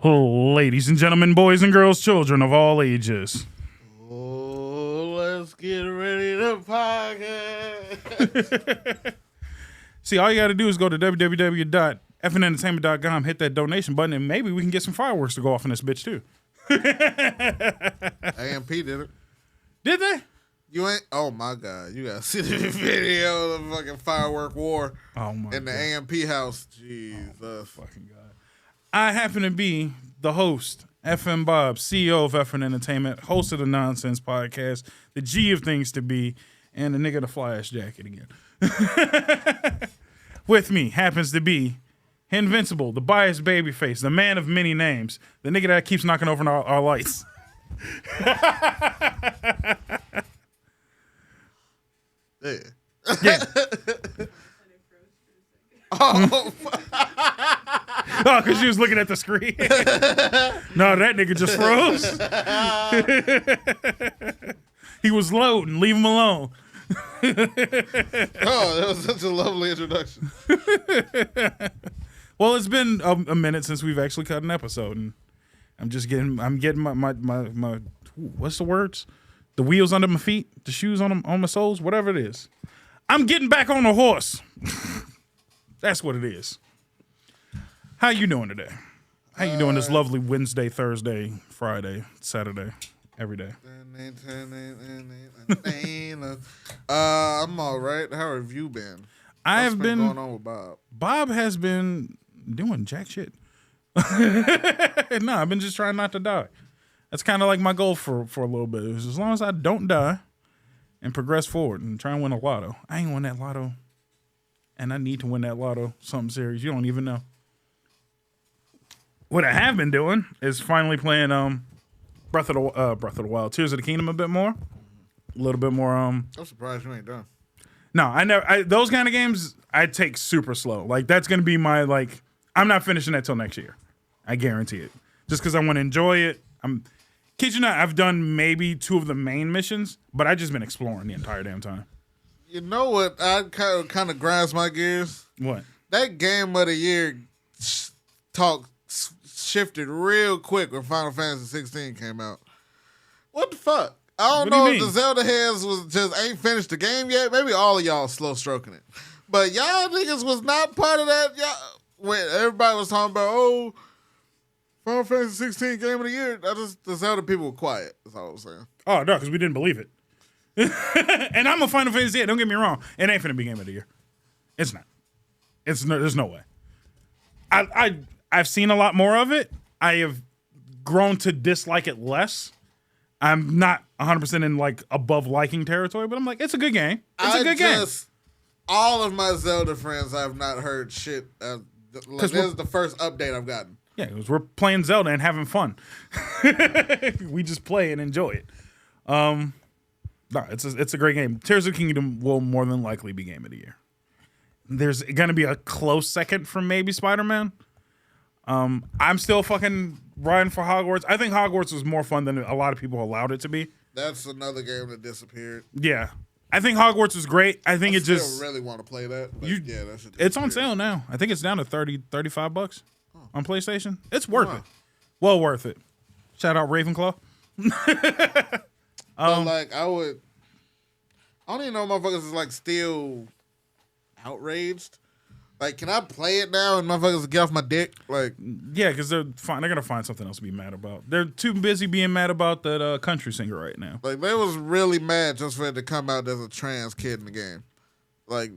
Ladies and gentlemen, boys and girls, children of all ages. Oh, let's get ready to podcast. See, all you got to do is go to www.fnentertainment.com, hit that donation button, and maybe we can get some fireworks to go off in this bitch, too. AMP did it. Did they? You ain't? Oh, my God. You got to see the video of the fucking firework war in the AMP house. Jesus. Oh, fucking God. I happen to be the host, FM Bob, CEO of FN Entertainment, host of the Nonsense Podcast, the G of Things to Be, and the nigga in the fly-ass jacket again. With me happens to be Invincible, the biased babyface, the man of many names, the nigga that keeps knocking over our lights. Yeah. Oh, because she was looking at the screen. No, that nigga just froze. He was loading. Leave him alone. that was such a lovely introduction. Well, it's been a minute since we've actually cut an episode, and I'm getting my what's the words? The wheels under my feet, the shoes on my soles, whatever it is. I'm getting back on the horse. That's what it is. How you doing today? How you doing this lovely Wednesday, Thursday, Friday, Saturday, every day? I'm all right. How have you been? What's been going on with Bob? Bob has been doing jack shit. No, I've been just trying not to die. That's kind of like my goal for a little bit. It was as long as I don't die and progress forward and try and win a lotto. I ain't won that lotto. And I need to win that lotto, something serious. You don't even know. What I have been doing is finally playing Breath of the Wild, Tears of the Kingdom a bit more, a little bit more. I'm surprised you ain't done. No, I never. Those kind of games I take super slow. Like that's gonna be my like. I'm not finishing that till next year. I guarantee it. Just because I want to enjoy it. Kid you not, I've done maybe 2 of the main missions, but I just been exploring the entire damn time. You know what? I kind of grinds my gears. What? That game of the year talk shifted real quick when Final Fantasy 16 came out. What the fuck? I don't know if the Zelda heads was just ain't finished the game yet. Maybe all of y'all slow stroking it, but y'all niggas was not part of that. Y'all, when everybody was talking about Final Fantasy 16 game of the year, the Zelda people were quiet. That's all I was saying. Oh no, because we didn't believe it. And I'm a Final Fantasy 8. Don't get me wrong. It ain't finna be game of the year. It's not. There's no way. I've seen a lot more of it. I have grown to dislike it less. I'm not 100% in like above liking territory, but I'm like, it's a good game. It's a good game. All of my Zelda friends I've not heard shit. This is the first update I've gotten. Yeah, because we're playing Zelda and having fun. We just play and enjoy it. No, it's a great game. Tears of the Kingdom will more than likely be game of the year. There's going to be a close second from maybe Spider-Man. I'm still fucking riding for Hogwarts. I think Hogwarts was more fun than a lot of people allowed it to be. That's another game that disappeared. Yeah. I think Hogwarts is great. I still really want to play that. But it's on sale now. I think it's down to $35 on PlayStation. It's worth it. Well worth it. Shout out Ravenclaw. Like I don't even know if motherfuckers is like still outraged. Like, can I play it now and motherfuckers get off my dick? Like, yeah, because they're gonna find something else to be mad about. They're too busy being mad about that country singer right now. Like, they was really mad just for it to come out as a trans kid in the game. Like,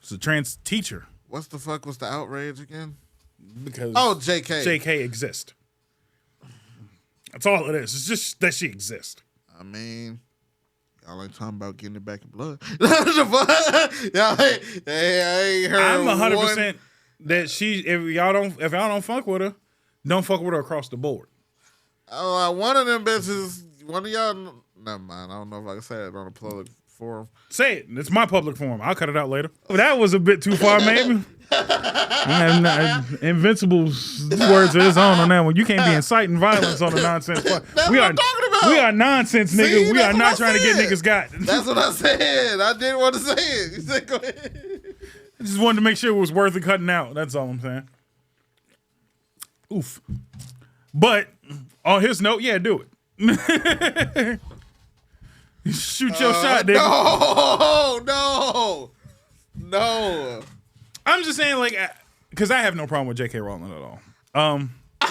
it's a trans teacher. What's the fuck was the outrage again? Because JK exists. That's all it is. It's just that she exists. I mean, y'all ain't talking about getting it back in blood. Y'all ain't heard. I'm 100% that she. If y'all don't fuck with her, don't fuck with her across the board. One of them bitches. One of y'all. Never mind. I don't know if I can say it on a public forum. Say it. It's my public forum. I'll cut it out later. That was a bit too far, maybe. Invincible's words of his own on that one. You can't be inciting violence on a nonsense. That's what I'm talking about. We are nonsense, nigga. See, we are not trying to get niggas got. That's what I said. I didn't want to say it. You said go ahead. I just wanted to make sure it was worth it cutting out. That's all I'm saying. Oof. But on his note, yeah, do it. Shoot your shot, nigga. No. I'm just saying, like, because I have no problem with J.K. Rowling at all. I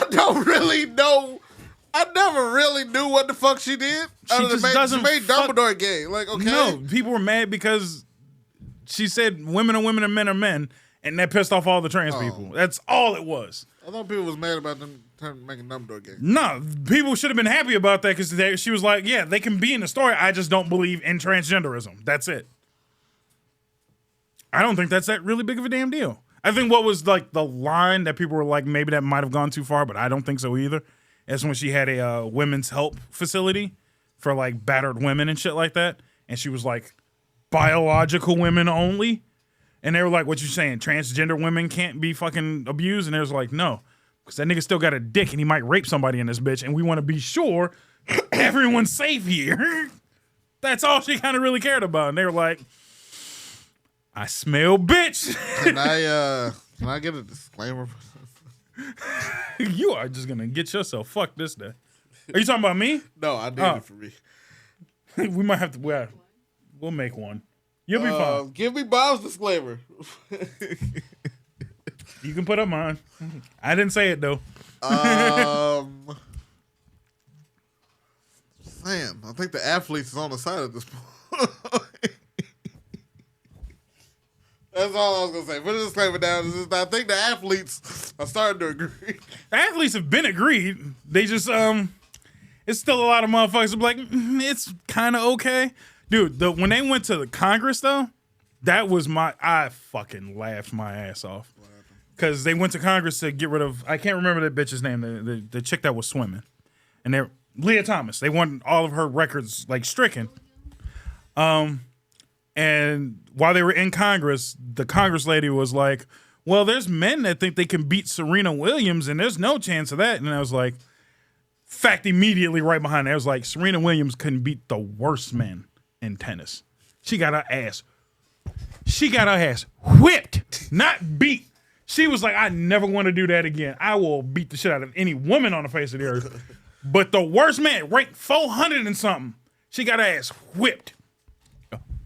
don't really know. I never really knew what the fuck she did. She made Dumbledore gay. Like, okay. No, people were mad because she said women are women and men are men, and that pissed off all the trans people. That's all it was. I thought people was mad about them making Dumbledore gay. No, people should have been happy about that because she was like, yeah, they can be in the story. I just don't believe in transgenderism. That's it. I don't think that's that really big of a damn deal. I think what was like the line that people were like, maybe that might have gone too far, but I don't think so either. It's when she had a women's help facility for like battered women and shit like that. And she was like, biological women only. And they were like, what you saying? Transgender women can't be fucking abused? And they was like, no. Because that nigga still got a dick and he might rape somebody in this bitch. And we want to be sure everyone's safe here. That's all she kind of really cared about. And they were like, I smell bitch. Can I get a disclaimer? You are just going to get yourself fucked this day. Are you talking about me? No, I did it for me. We might have to, we'll make one. You'll be fine. Give me Bob's disclaimer. You can put up mine. I didn't say it though. Sam, I think the athletes is on the side of this point. That's all I was gonna say. Put a disclaimer down. I think the athletes are starting to agree. The athletes have been agreed. They just it's still a lot of motherfuckers who be like, it's kind of okay. Dude, when they went to the Congress though, that was I fucking laughed my ass off. Because they went to Congress to get rid of, I can't remember that bitch's name, the chick that was swimming. And they're Leah Thomas. They want all of her records like stricken. And while they were in Congress, the Congress lady was like, well, there's men that think they can beat Serena Williams and there's no chance of that. And I was like, fact immediately right behind that. I was like, Serena Williams couldn't beat the worst men in tennis. She got her ass whipped, not beat. She was like, I never want to do that again. I will beat the shit out of any woman on the face of the earth. But the worst man, ranked 400 and something, she got her ass whipped.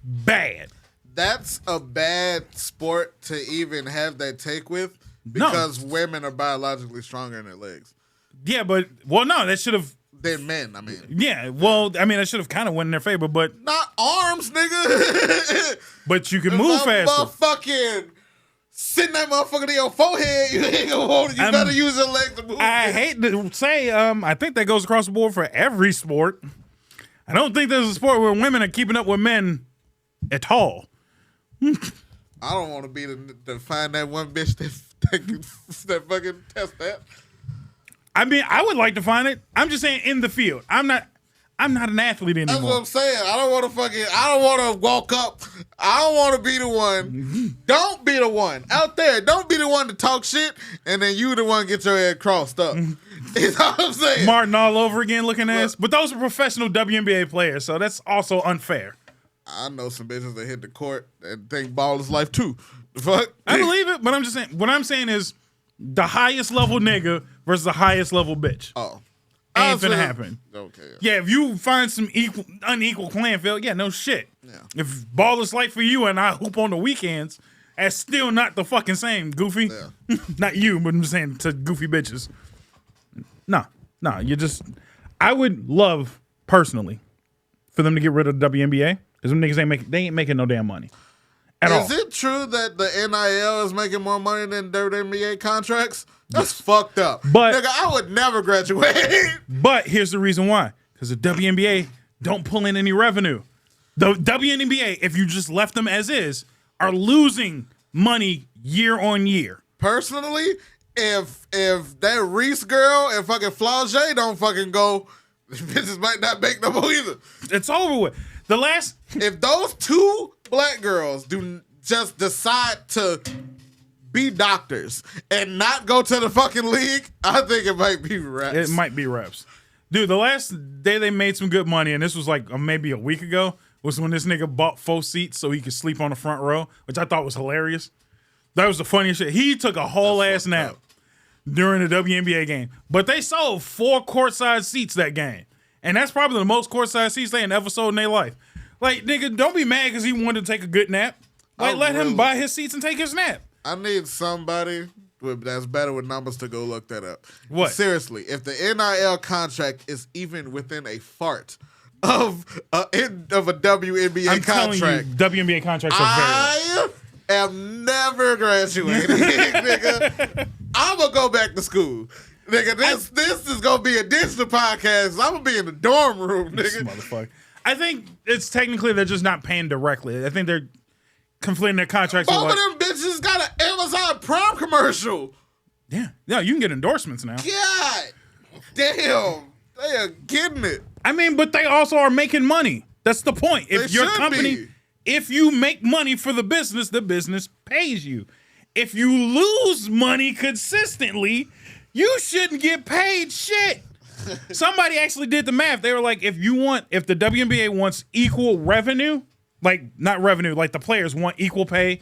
Bad. That's a bad sport to even have that take with because women are biologically stronger in their legs. Yeah, but, well, no, that should have. Than men, I mean. Yeah, well, I mean, that should have kind of went in their favor, but. Not arms, nigga. But you can move faster. Motherfucking sitting that motherfucker to your forehead, you ain't gonna hold it. You gotta use your legs to move. I hate to say, I think that goes across the board for every sport. I don't think there's a sport where women are keeping up with men at all. I don't want to be to find that one bitch that fucking test that. I mean, I would like to find it. I'm just saying in the field. I'm not an athlete anymore. That's what I'm saying. I don't want to walk up. I don't want to be the one. Don't be the one out there. Don't be the one to talk shit and then you the one get your head crossed up. Is what I'm saying. Martin all over again looking ass. But those are professional WNBA players, so that's also unfair. I know some bitches that hit the court and think ball is life too. The fuck? I believe it, but I'm just saying, what I'm saying is the highest level nigga versus the highest level bitch. Oh. Ain't finna happen. Okay. Yeah, if you find some unequal playing field, yeah, no shit. Yeah. If ball is light for you and I hoop on the weekends, that's still not the fucking same, goofy. Yeah. Not you, but I'm just saying to goofy bitches. No, you just. I would love personally for them to get rid of the WNBA because them niggas ain't making no damn money. Is it true that the NIL is making more money than WNBA contracts? That's fucked up. But nigga, I would never graduate. But here's the reason why. Because the WNBA don't pull in any revenue. The WNBA, if you just left them as is, are losing money year on year. Personally, if that Reese girl and fucking Flau'jae don't fucking go, the bitches might not make no more either. It's over with. If those two black girls do just decide to be doctors and not go to the fucking league, I think it might be reps. It might be reps. Dude, the last day they made some good money, and this was like maybe a week ago, was when this nigga bought 4 seats so he could sleep on the front row, which I thought was hilarious. That was the funniest shit. He took a whole ass nap. during the WNBA game. But they sold 4 courtside seats that game. And that's probably the most courtside seats they ever sold in their life. Like, nigga, don't be mad because he wanted to take a good nap. Like, let him buy his seats and take his nap. I need somebody that's better with numbers to go look that up. What? Seriously, if the NIL contract is even within a fart of a WNBA contract, WNBA contracts are very I am never graduating, nigga. I'm gonna go back to school. Nigga, this is gonna be a digital podcast. I'm gonna be in the dorm room, nigga. Motherfucker. I think it's technically they're just not paying directly. I think they're conflating their contracts. Both of them bitches got an Amazon Prime commercial. Yeah, you can get endorsements now. God damn, they are getting it. I mean, but they also are making money. That's the point. If your company, if you make money for the business pays you. If you lose money consistently, you shouldn't get paid shit. Somebody actually did the math. They were like, if the WNBA wants equal revenue, like not revenue, like the players want equal pay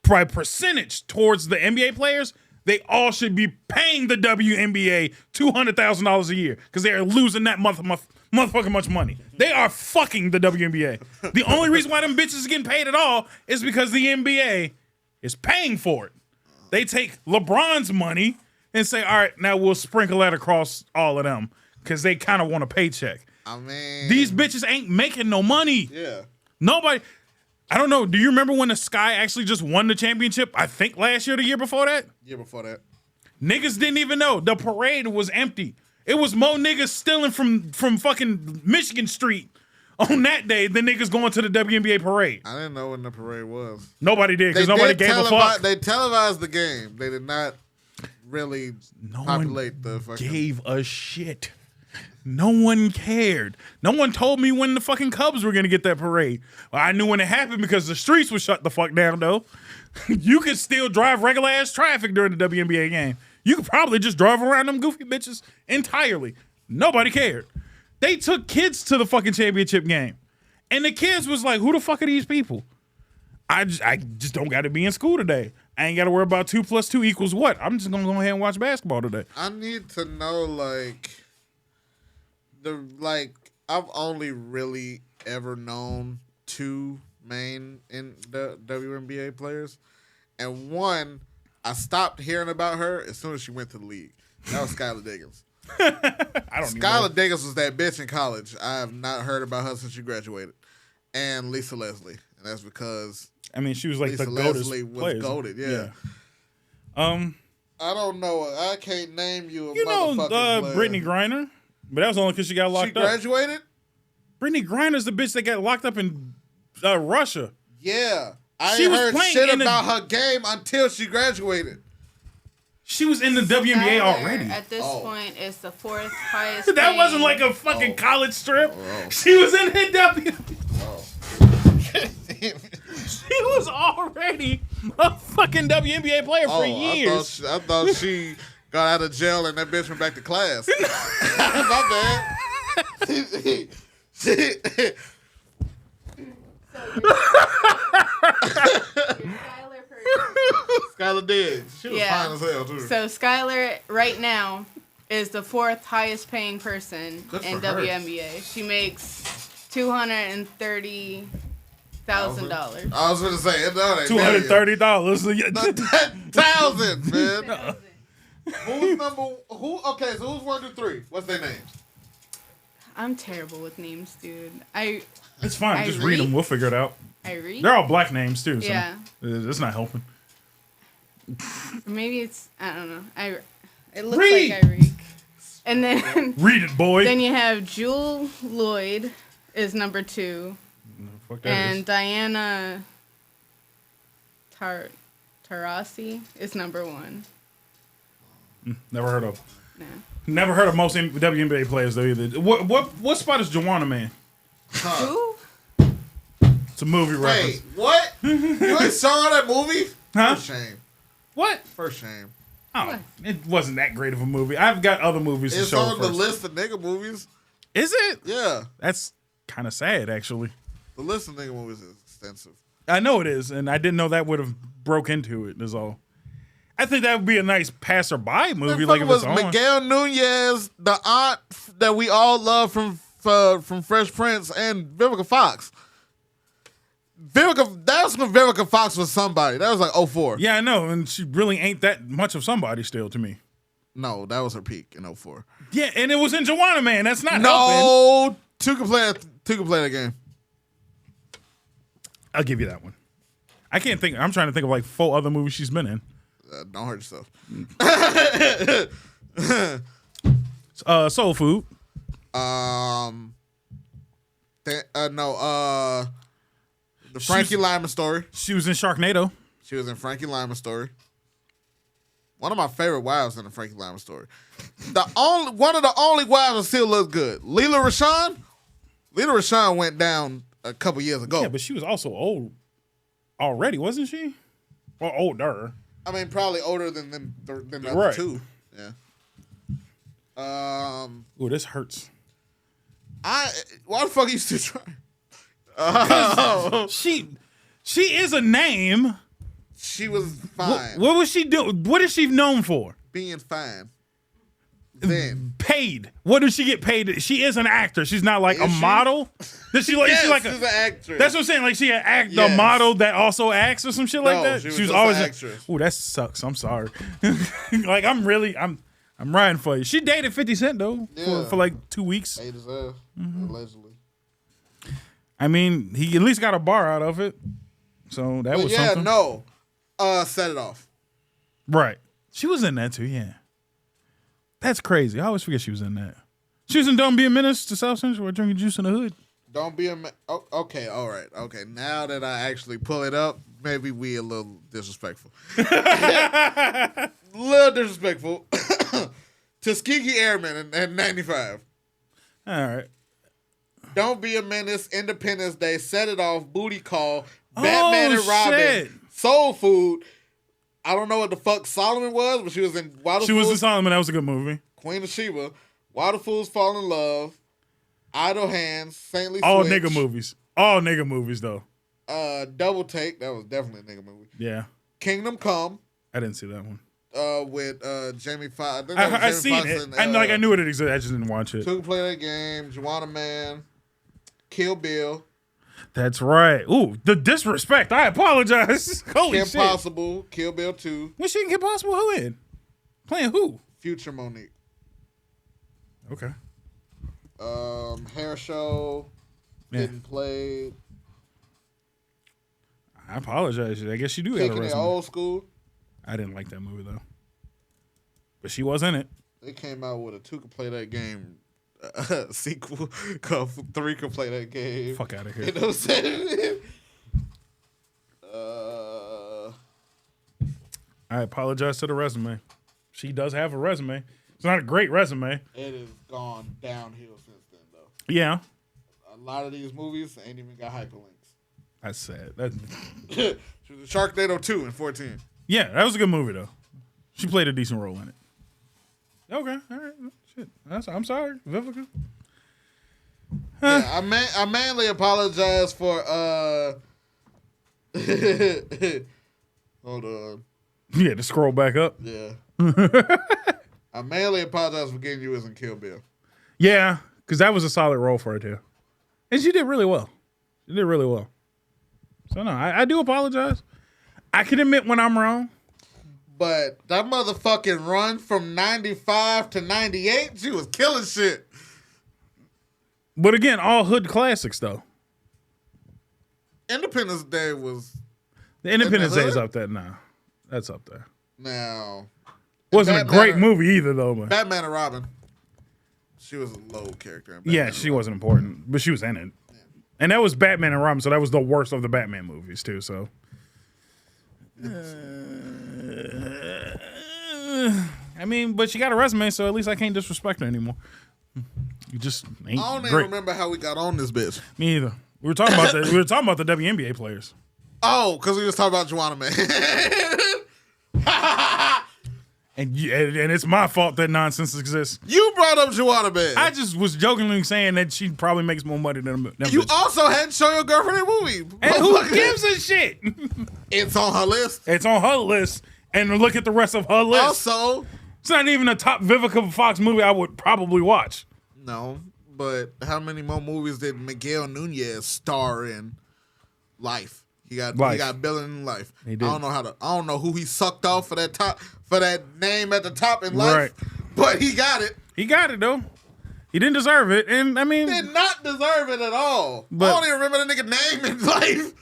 by percentage towards the NBA players, they all should be paying the WNBA $200,000 a year because they are losing that motherfucking much money. They are fucking the WNBA. The only reason why them bitches are getting paid at all is because the NBA is paying for it. They take LeBron's money and say, all right, now we'll sprinkle that across all of them because they kind of want a paycheck. I mean, these bitches ain't making no money. Yeah. Nobody. I don't know. Do you remember when the Sky actually just won the championship? I think last year, the year before that? Year before that. Niggas didn't even know. The parade was empty. It was more niggas stealing from fucking Michigan Street on that day than niggas going to the WNBA parade. I didn't know when the parade was. Nobody did because nobody gave a fuck. They televised the game. They did not really populate the fucking... gave a shit. No one cared. No one told me when the fucking Cubs were going to get that parade. Well, I knew when it happened because the streets were shut the fuck down, though. You could still drive regular-ass traffic during the WNBA game. You could probably just drive around them goofy bitches entirely. Nobody cared. They took kids to the fucking championship game. And the kids was like, who the fuck are these people? I just don't got to be in school today. I ain't got to worry about 2 + 2 = what? I'm just going to go ahead and watch basketball today. I need to know, I've only really ever known 2 main in the WNBA players. And one, I stopped hearing about her as soon as she went to the league. That was Skylar Diggins. Skylar Diggins was that bitch in college. I have not heard about her since she graduated. And Lisa Leslie. And that's because... I mean, she was like Lisa the Leslie GOATest was players. goated, yeah. I don't know. I can't name you a you know motherfucking Brittany Griner, but that was only because she got locked up. She graduated? Brittany Griner's the bitch that got locked up in Russia. Yeah. I ain't heard shit about her game until she graduated. She was in the WNBA already. At this point, it's the 4th highest. That wasn't like a fucking college strip. She was in the WNBA. She was already a fucking WNBA player for years. I thought she got out of jail and that bitch went back to class. My bad. Skylar did. She was fine as hell too. So Skylar right now is the 4th highest paying person in WNBA. She makes $230,000. I was gonna say $230. 1,000, man. Who's number? Okay, so who's 1 through 3? What's their names? I'm terrible with names, dude. It's fine. Just read them. We'll figure it out. They're all black names too. So yeah, it's not helping. Maybe it's I don't know. It looks like Ireek. And then read it, boy. Then you have Jewel Lloyd is number 2. And Diana Taurasi is number 1. Never heard of. No. Never heard of most WNBA players though either. What spot is Joanna Man? Who? It's a movie reference. Wait, what? You ain't saw that movie? Huh? For shame. What? For shame. Oh, it wasn't that great of a movie. I've got other movies to show. It's on the list of nigga movies. Is it? Yeah. That's kind of sad, actually. The list of nigga movies is extensive. I know it is, and I didn't know that would have broke into it, is all. I think that would be a nice passerby movie. Like if was it's on. Miguel Nunez, the aunt that we all love from Fresh Prince, and Vivica Fox. That's when Vivica Fox was somebody. That was like 2004. Yeah, I know, and she really ain't that much of somebody still to me. No, that was her peak in 2004. Yeah, and it was in Joanna Man. That's not helping. No, two can play that game. I'll give you that one. I can't think. I'm trying to think of like 4 other movies she's been in. Don't hurt yourself. Soul Food. The Frankie Lyman story. She was in Sharknado. She was in Frankie Lyman story. One of my favorite wives in the Frankie Lyman story. One of the only wives that still looks good. Leela Rashawn. Leela Rashawn went down a couple years ago. Yeah, but she was also old already, wasn't she? Well, older. I mean, probably older than the other right. two. Yeah. Ooh, this hurts. Why the fuck are you still trying? She is a name. She was fine. What was she doing? What is she known for? Being fine. Then paid. What does she get paid? She is an actor. She's not like a she? model. Does she like? Yes, she's like she's an actress. That's what I'm saying. Like she a Yes. model that also acts or some shit like that. She was always an actress. Ooh, that sucks. I'm sorry. Like I'm riding for you. She dated 50 Cent though for like 2 weeks. Paid his ass, allegedly. I mean, he at least got a bar out of it. So that was something. No. Set It Off. Right. She was in that too, yeah. That's crazy. I always forget she was in that. She was in Don't Be a Menace to South Central or Drinking Juice in the Hood. Don't be a okay, all right. Okay, now that I actually pull it up, maybe we a little disrespectful. Little disrespectful. Tuskegee Airmen in 95. All right. Don't Be a Menace, Independence Day, Set It Off, Booty Call, Batman and Robin, shit. Soul Food. I don't know what the fuck Solomon was, but she was in Wild She was in Solomon. That was a good movie. Queen of Sheba, Why the Fools Fall in Love, Idle Hands, Saintly All Switch. nigga movies. All nigga movies, though. Double Take. That was definitely a nigga movie. Yeah. Kingdom Come. I didn't see that one. With Jamie Foxx. I seen it. I knew it existed. I just didn't watch it. Took Play That Game, Joanna Man, Kill Bill. That's right. Ooh, the disrespect. I apologize. Holy Kim shit. Possible, Kill Bill 2. Was she in Kim Possible? Who in? Playing who? Future Monique. Okay. Hair Show. Yeah. Didn't play. I apologize. I guess you do have a Kicking It resume. Old School. I didn't like that movie, though. But she was in it. They came out with a 2 Could Play That Game sequel called 3 Could Play That Game. Fuck out of here. You know what I'm saying? I apologize to the resume. She does have a resume. It's not a great resume. It has gone downhill since then, though. Yeah. A lot of these movies ain't even got hyperlinks. That's sad. That, She was in Sharknado 2 in 14. yeah, that was a good movie, though. She played a decent role in it. Okay. All right. Shit. I'm sorry, Vivica. Yeah, I mainly apologize for hold on. Yeah, to scroll back up. Yeah. I mainly apologize for getting you as in Kill Bill. Yeah, because that was a solid role for her, too. And she did really well. She did really well. So, no, I do apologize. I can admit when I'm wrong. But that motherfucking run from 95 to 98, she was killing shit. But again, all hood classics, though. Independence Day was... The Independence the Day is hood? up there now. That's up there. Now... Wasn't a great movie either, though. But Batman and Robin. She was a low character. In Batman yeah, and she Robin. wasn't important, but she was in it. Yeah. And that was Batman and Robin, so that was the worst of the Batman movies, too, so... I mean, but she got a resume, so at least I can't disrespect her anymore. You just ain't I don't even great. remember how we got on this bitch. Me either. We were talking about the WNBA players. Oh, because we was talking about Joanna Man. And it's my fault that nonsense exists. You brought up Joanna Man. I just was jokingly saying that she probably makes more money than them. You bitches. also hadn't shown your girlfriend a movie. And who gives a shit? It's on her list. It's on her list, and look at the rest of her list. Also, it's not even a top Vivica Fox movie I would probably watch. No, but how many more movies did Miguel Nunez star in? Life. He got billing in Life. He did. I don't know who he sucked off for that name at the top in Life. Right. But he got it. He got it though. He didn't deserve it, and I mean, Did not deserve it at all. But, I don't even remember the nigga name in Life.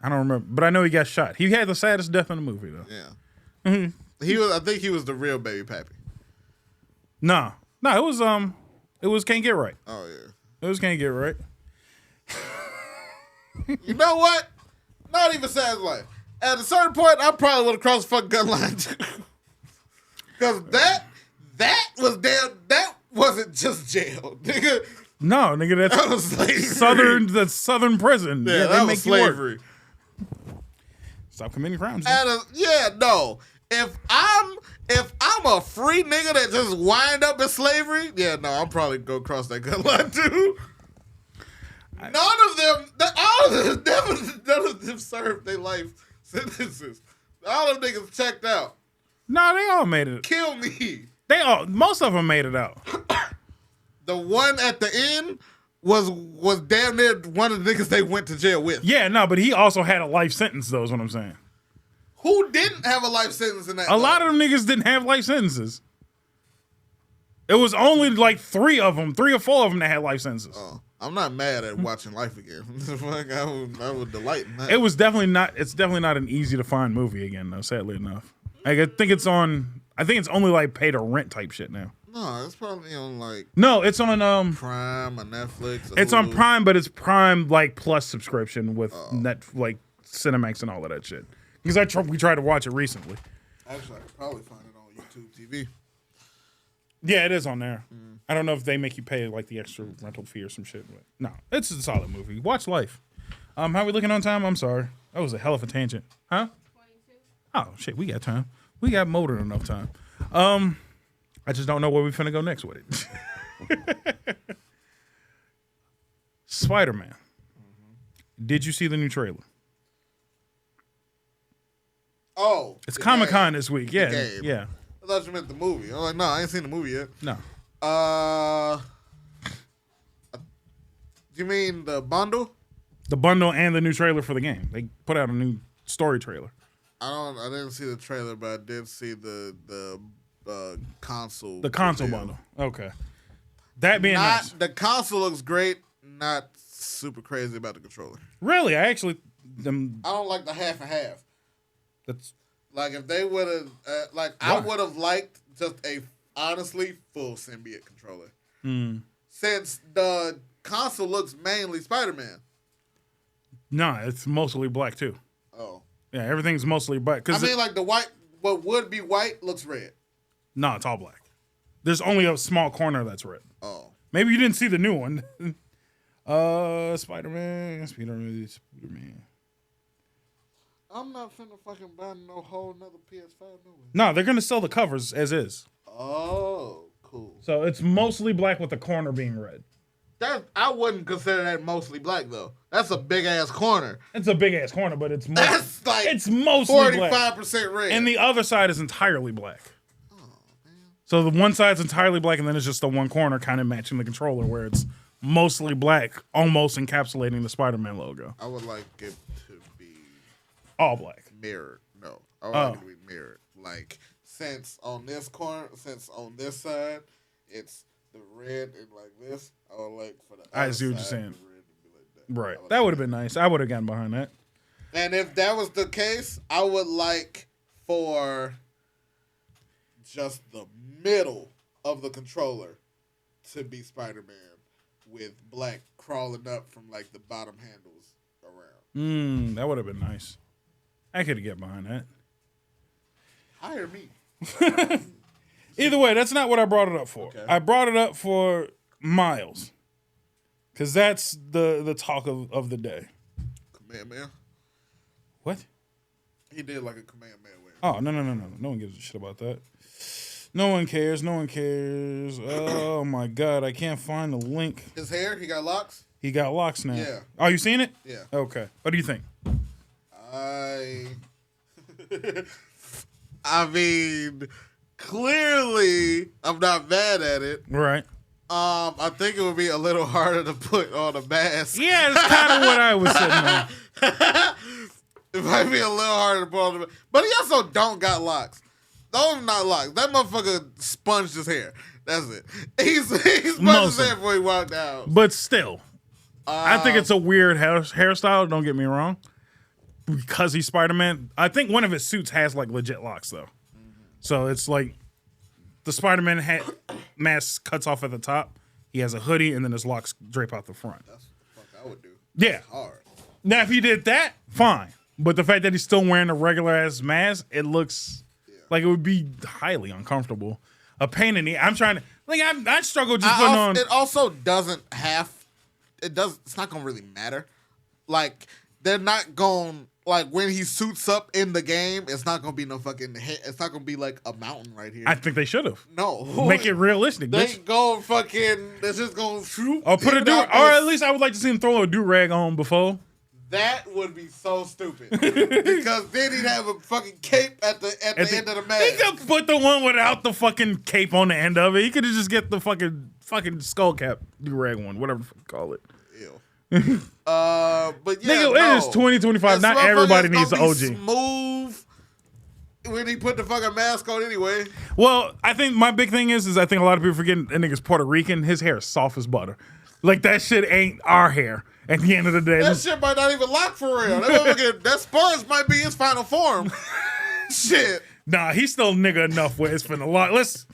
I don't remember, but I know he got shot. He had the saddest death in the movie though. Yeah. I think he was the real baby pappy. No, it was Can't Get Right. Oh yeah. It was Can't Get Right. You know what? Not even sad life. At a certain point, I probably would have crossed the fucking gun line too. Because that was damn. That wasn't just jail, nigga. No, nigga, That was slavery. that's southern prison. Yeah, they that make was you work. slavery. Stop committing crimes. No. If I'm a free nigga that just wind up in slavery, yeah, no, I'm probably go cross that gun line too. None of them served their life sentences. All them niggas checked out. No, they all made it. Kill me. Most of them made it out. The one at the end was damn near one of the niggas they went to jail with. Yeah, no, but he also had a life sentence, though, is what I'm saying. Who didn't have a life sentence in that? A lot of them niggas didn't have life sentences. It was only like 3 or 4 of them that had life sentences. Oh, I'm not mad at watching Life again. I would delight in that. It's definitely not an easy to find movie again, though, sadly enough. I think it's only like pay to rent type shit now. No, it's probably on like No, it's on Prime or Netflix. Or it's Hulu. on Prime, but it's Prime like Plus subscription with like Cinemax and all of that shit. Because we tried to watch it recently. Actually, I could probably find it on YouTube TV. Yeah, it is on there. I don't know if they make you pay like the extra rental fee or some shit. But no, it's a solid movie. Watch Life. How are we looking on time? I'm sorry. That was a hell of a tangent. Huh? 22. Oh shit, we got time. We got more than enough time. I just don't know where we finna go next with it. Spider-Man. Did you see the new trailer? Oh, it's Comic-Con this week. Yeah, yeah. I thought you meant the movie. I'm like, no, I ain't seen the movie yet. No. You mean the bundle? The bundle and the new trailer for the game. They put out a new story trailer. I didn't see the trailer, but I did see the console. The console bundle. Okay. That being nice. The console looks great. Not super crazy about the controller. Really, I don't like the half and half. That's like if they would have I would have liked just a honestly full symbiote controller. Since the console looks mainly Spider-Man. No, it's mostly black too. Oh. Yeah, everything's mostly black. I mean, like the white, what would be white looks red. No, it's all black. There's only a small corner that's red. Oh. Maybe you didn't see the new one. Spider-Man. I'm not finna fucking buy no whole nother PS5 no way. No, they're gonna sell the covers as is. Oh, cool. So it's mostly black with the corner being red. I wouldn't consider that mostly black though. That's a big ass corner. It's a big ass corner, but it's it's mostly 45% red. And the other side is entirely black. Oh, man. So the one side's entirely black, and then it's just the one corner kind of matching the controller, where it's mostly black, almost encapsulating the Spider-Man logo. I would like it to be all black, mirrored. No, I would like it to be mirrored. Like since on this side, it's the red and like this. I would like for the I see what you're saying. Right. That would have been nice. I would have gotten behind that. And if that was the case, I would like for just the middle of the controller to be Spider-Man with black crawling up from like the bottom handles around. That would have been nice. I could get behind that. Hire me. Either way, that's not what I brought it up for. Okay. I brought it up for Miles. Because that's the talk of the day. Kamehameha? What? He did like a Kamehameha wave. Oh, no. No one gives a shit about that. No one cares. Oh, my God. I can't find the link. His hair? He got locks? He got locks now. Yeah. Oh, you seen it? Yeah. Okay. What do you think? I mean, clearly, I'm not mad at it. Right. I think it would be a little harder to put on a mask. Yeah, that's kind of what I was sitting on. It might be a little harder to put on the mask. But he also don't got locks. Those are not locks. That motherfucker sponged his hair. That's it. He sponged his hair before he walked out. But still, I think it's a weird hairstyle. Don't get me wrong. Because he's Spider-Man. I think one of his suits has like legit locks though. So it's like the Spider-Man mask cuts off at the top. He has a hoodie and then his locks drape out the front. That's what the fuck I would do. Yeah. That's hard. Now if he did that, fine. But the fact that he's still wearing a regular ass mask, it looks like it would be highly uncomfortable. A pain in the I'm trying to like I struggle just putting on. It also doesn't have. It's not gonna really matter. Like they're not going. Like when he suits up in the game, it's not gonna be no fucking. It's not gonna be like a mountain right here. I think they should have. No, make it realistic. They bitch. go fucking. They're just gonna shoot. Or put a do, or at least I would like to see him throw a do rag on before. That would be so stupid because then he'd have a fucking cape at the end of the mask. He could put the one without the fucking cape on the end of it. He could have just get the fucking skull cap do rag one, whatever you call it. But yeah, nigga, it is 2025. Not everybody needs the OG. Smooth when he put the fucking mask on anyway. Well, I think my big thing is I think a lot of people forgetting that nigga's Puerto Rican. His hair is soft as butter. Like that shit ain't our hair. At the end of the day, that shit might not even lock for real. That sponge might be his final form. Shit. Nah, he's still nigga enough where it's finna lock. Let's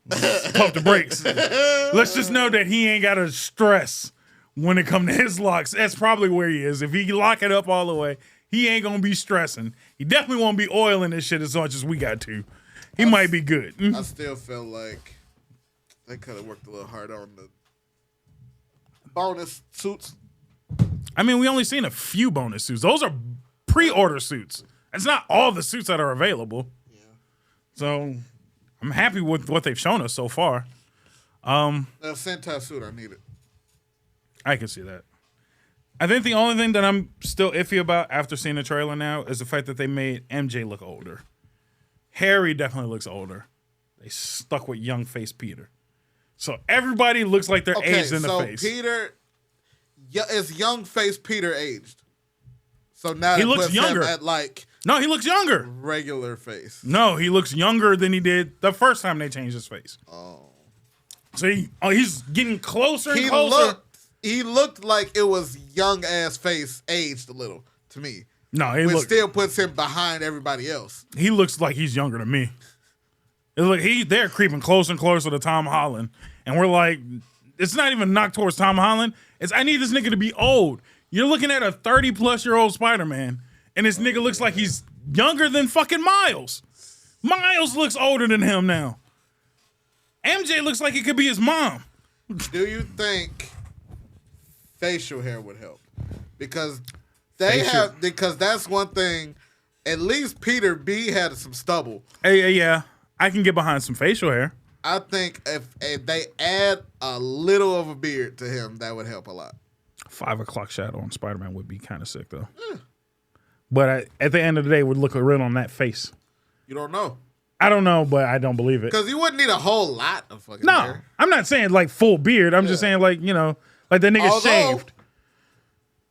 pump the brakes. Let's just know that he ain't got to stress when it come to his locks. That's probably where he is. If he lock it up all the way, he ain't gonna be stressing. He definitely won't be oiling this shit as much as we got to. He might be good. I still feel like they could have worked a little harder on the bonus suits. I mean, we only seen a few bonus suits. Those are pre-order suits. It's not all the suits that are available. Yeah. So I'm happy with what they've shown us so far. The Sentai suit, I need it. I can see that. I think the only thing that I'm still iffy about after seeing the trailer now is the fact that they made MJ look older. Harry definitely looks older. They stuck with young face Peter. So everybody looks like they're aged in the face. Peter, is young face Peter aged? So now he looks younger. At like no, he looks younger. Regular face. No, he looks younger than he did the first time they changed his face. Oh, so he's getting closer and closer. He looked like it was young ass face aged a little to me. No, which still puts him behind everybody else. He looks like he's younger than me. They're creeping closer and closer to Tom Holland, and we're like, it's not even knock towards Tom Holland. It's I need this nigga to be old. You're looking at a 30-plus-year-old Spider-Man, and this nigga looks like he's younger than fucking Miles. Miles looks older than him now. MJ looks like it could be his mom. Do you think facial hair would help? Because because that's one thing. At least Peter B had some stubble. Hey, yeah, I can get behind some facial hair. I think if they add a little of a beard to him, that would help a lot. 5 o'clock shadow on Spider-Man would be kind of sick though. But at the end of the day, it would look real on that face. You don't know. I don't know, but I don't believe it. Because you wouldn't need a whole lot of fucking hair. I'm not saying like full beard. I'm just saying like, like the nigga shaved.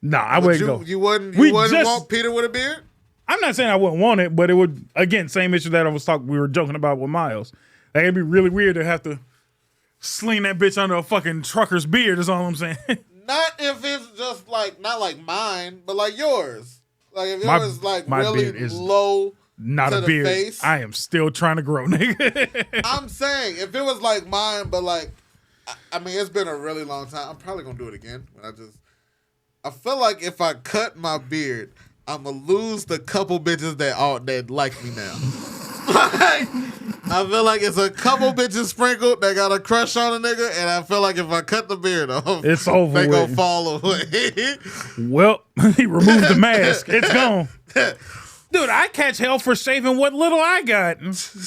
No, I wouldn't go. You wouldn't want Peter with a beard? I'm not saying I wouldn't want it, but it would, again, same issue that we were joking about with Miles. Like, it'd be really weird to have to sling that bitch under a fucking trucker's beard is all I'm saying. Not if it's just like, not like mine, but like yours. Like if yours is like really low not to a the beard. face. I am still trying to grow, nigga. I'm saying, if it was like mine, but like, I mean, it's been a really long time. I'm probably going to do it again. I feel like if I cut my beard, I'm going to lose the couple bitches that like me now. I feel like it's a couple bitches sprinkled that got a crush on a nigga, and I feel like if I cut the beard off, it's over. They gonna fall away. Well, he removed the mask. It's gone. Dude, I catch hell for shaving what little I got.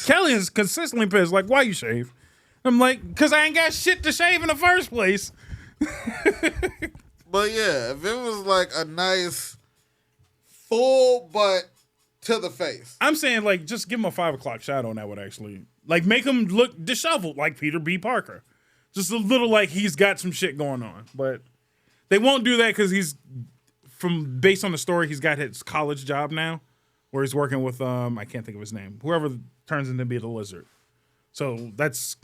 Kelly is consistently pissed. Like, why you shave? I'm like, because I ain't got shit to shave in the first place. But yeah, if it was like a nice full but to the face. I'm saying, like, just give him a 5 o'clock shadow, and that would actually, like, make him look disheveled like Peter B. Parker. Just a little like he's got some shit going on. But they won't do that because based on the story, he's got his college job now where he's working with, I can't think of his name, whoever turns into be the Lizard. So that's...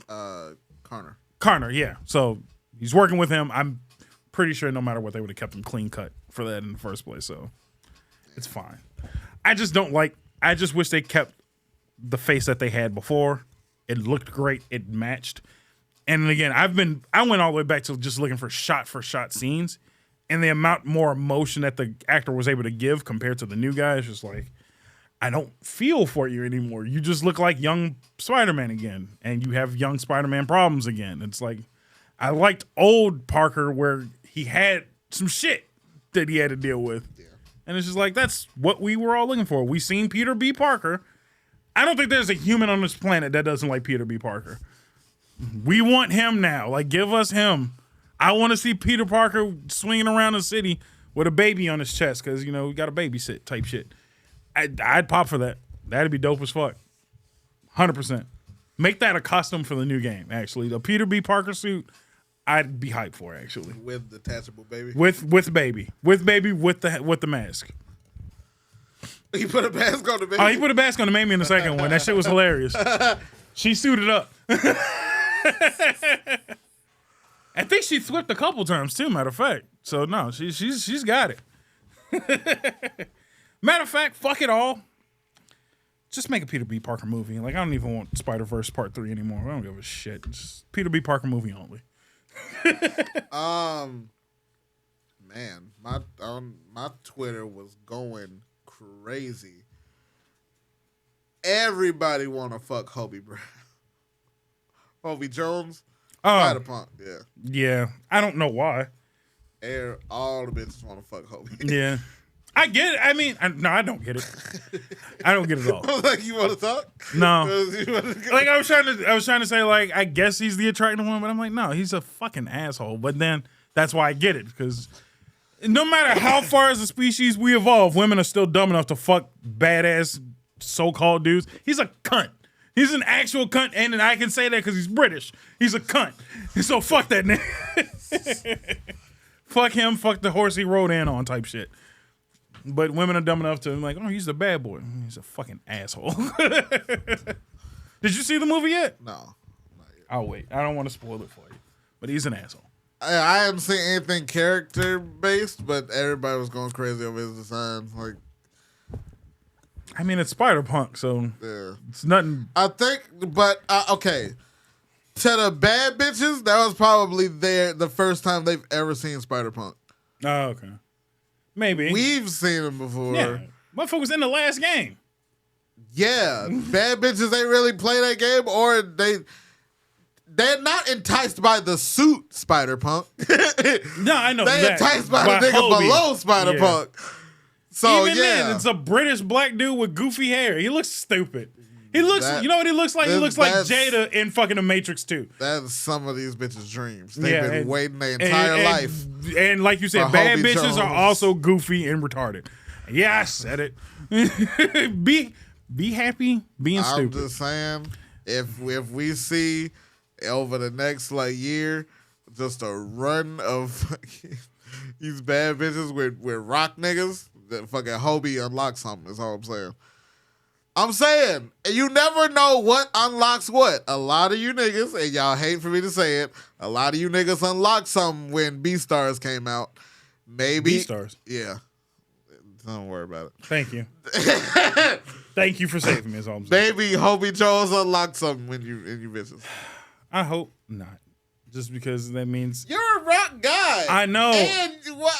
Connor, yeah. So he's working with him. I'm pretty sure no matter what, they would have kept him clean cut for that in the first place. So it's fine. I just wish they kept the face that they had before. It looked great. It matched. And again, I went all the way back to just looking for shot scenes, and the amount more emotion that the actor was able to give compared to the new guy is just like, I don't feel for you anymore. You just look like young Spider-Man again, and you have young Spider-Man problems again. It's like, I liked old Parker where he had some shit that he had to deal with. Yeah. And it's just like, that's what we were all looking for. We seen Peter B. Parker. I don't think there's a human on this planet that doesn't like Peter B. Parker. We want him now. Like, give us him. I want to see Peter Parker swinging around the city with a baby on his chest because, you know, we got to babysit type shit. I'd pop for that. That'd be dope as fuck. 100%. Make that a costume for the new game, actually. The Peter B. Parker suit, I'd be hyped for, actually. With the detachable baby? With baby. With baby with the mask. He put a mask on the baby? Oh, he put a mask on the baby in the second one. That shit was hilarious. She suited up. I think she flipped a couple times too, matter of fact. So no, she's got it. Matter of fact, fuck it all. Just make a Peter B. Parker movie. Like, I don't even want Spider-Verse Part 3 anymore. I don't give a shit. Just Peter B. Parker movie only. Man, my Twitter was going crazy. Everybody want to fuck Hobie Brown. Hobie Jones, Spider-Punk, yeah. Yeah, I don't know why. All the bitches want to fuck Hobie. Yeah. I get it. I mean, I don't get it. I don't get it at all. Like, you want to talk? No. Like, I was trying to say, like, I guess he's the attractive one, but I'm like, no, he's a fucking asshole. But then that's why I get it, because no matter how far as a species we evolve, women are still dumb enough to fuck badass so-called dudes. He's a cunt. He's an actual cunt, and I can say that because he's British. He's a cunt. So fuck that nigga. Fuck him, fuck the horse he rode in on type shit. But women are dumb enough to be like, oh, he's a bad boy. He's a fucking asshole. Did you see the movie yet? No. Not yet. I'll wait. I don't want to spoil it for you. But he's an asshole. I haven't seen anything character-based, but everybody was going crazy over his design. Like, I mean, it's Spider-Punk, so yeah. It's nothing. I think, but, okay. To the bad bitches, that was probably the first time they've ever seen Spider-Punk. Oh, okay. Maybe. We've seen him before. Yeah. Motherfucker was in the last game. Yeah. Bad bitches ain't really play that game, or they're not enticed by the suit Spider-Punk. No, I know They that. enticed by the nigga Hobie. below Spider-Punk. Yeah. So, even then, it's a British black dude with goofy hair. He looks stupid. He looks, you know what he looks like? He looks like Jada in fucking The Matrix 2. That's some of these bitches' dreams. They've been waiting their entire life. And like you said, bad bitches Jones. Are also goofy and retarded. Yeah, I said it. Be happy being stupid. I'm just saying, if we see over the next year just a run of these bad bitches with rock niggas, that fucking Hobie unlocks something. Is all I'm saying. I'm saying, you never know what unlocks what. A lot of you niggas, and y'all hate for me to say it, a lot of you niggas unlocked something when Beastars came out. Maybe. Beastars? Yeah. Don't worry about it. Thank you. Thank you for saving me, is all I'm saying. Maybe Hobie Jones unlocked something when you bitches. I hope not. Just because that means... You're a rock guy. I know. And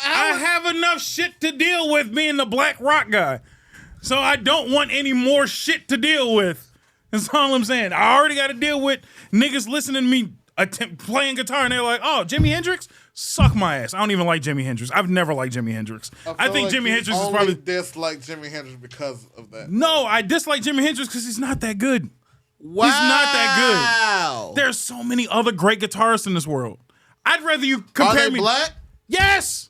I have enough shit to deal with being the black rock guy. So I don't want any more shit to deal with. That's all I'm saying. I already got to deal with niggas listening to me playing guitar, and they're like, oh, Jimi Hendrix? Suck my ass. I don't even like Jimi Hendrix. I've never liked Jimi Hendrix. I think Jimi Hendrix is probably... dislike Jimi Hendrix because of that. No, I dislike Jimi Hendrix because he's not that good. Wow. He's not that good. There's so many other great guitarists in this world. I'd rather you compare Are they black? Yes.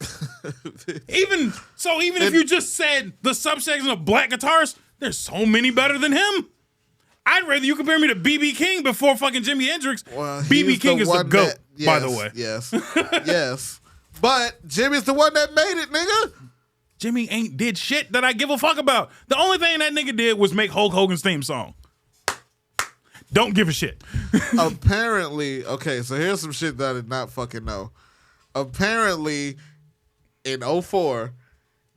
Even if you just said the subsection of black guitarists, There's so many better than him. I'd rather you compare me to B.B. King before fucking Jimi Hendrix. Well, B.B. King is the GOAT, yes, by the way. Yes. Yes. But Jimmy's the one that made it, nigga. Jimmy ain't did shit that I give a fuck about. The only thing that nigga did was make Hulk Hogan's theme song. Don't give a shit. Apparently, okay, so here's some shit that I did not fucking know. Apparently, in 2004,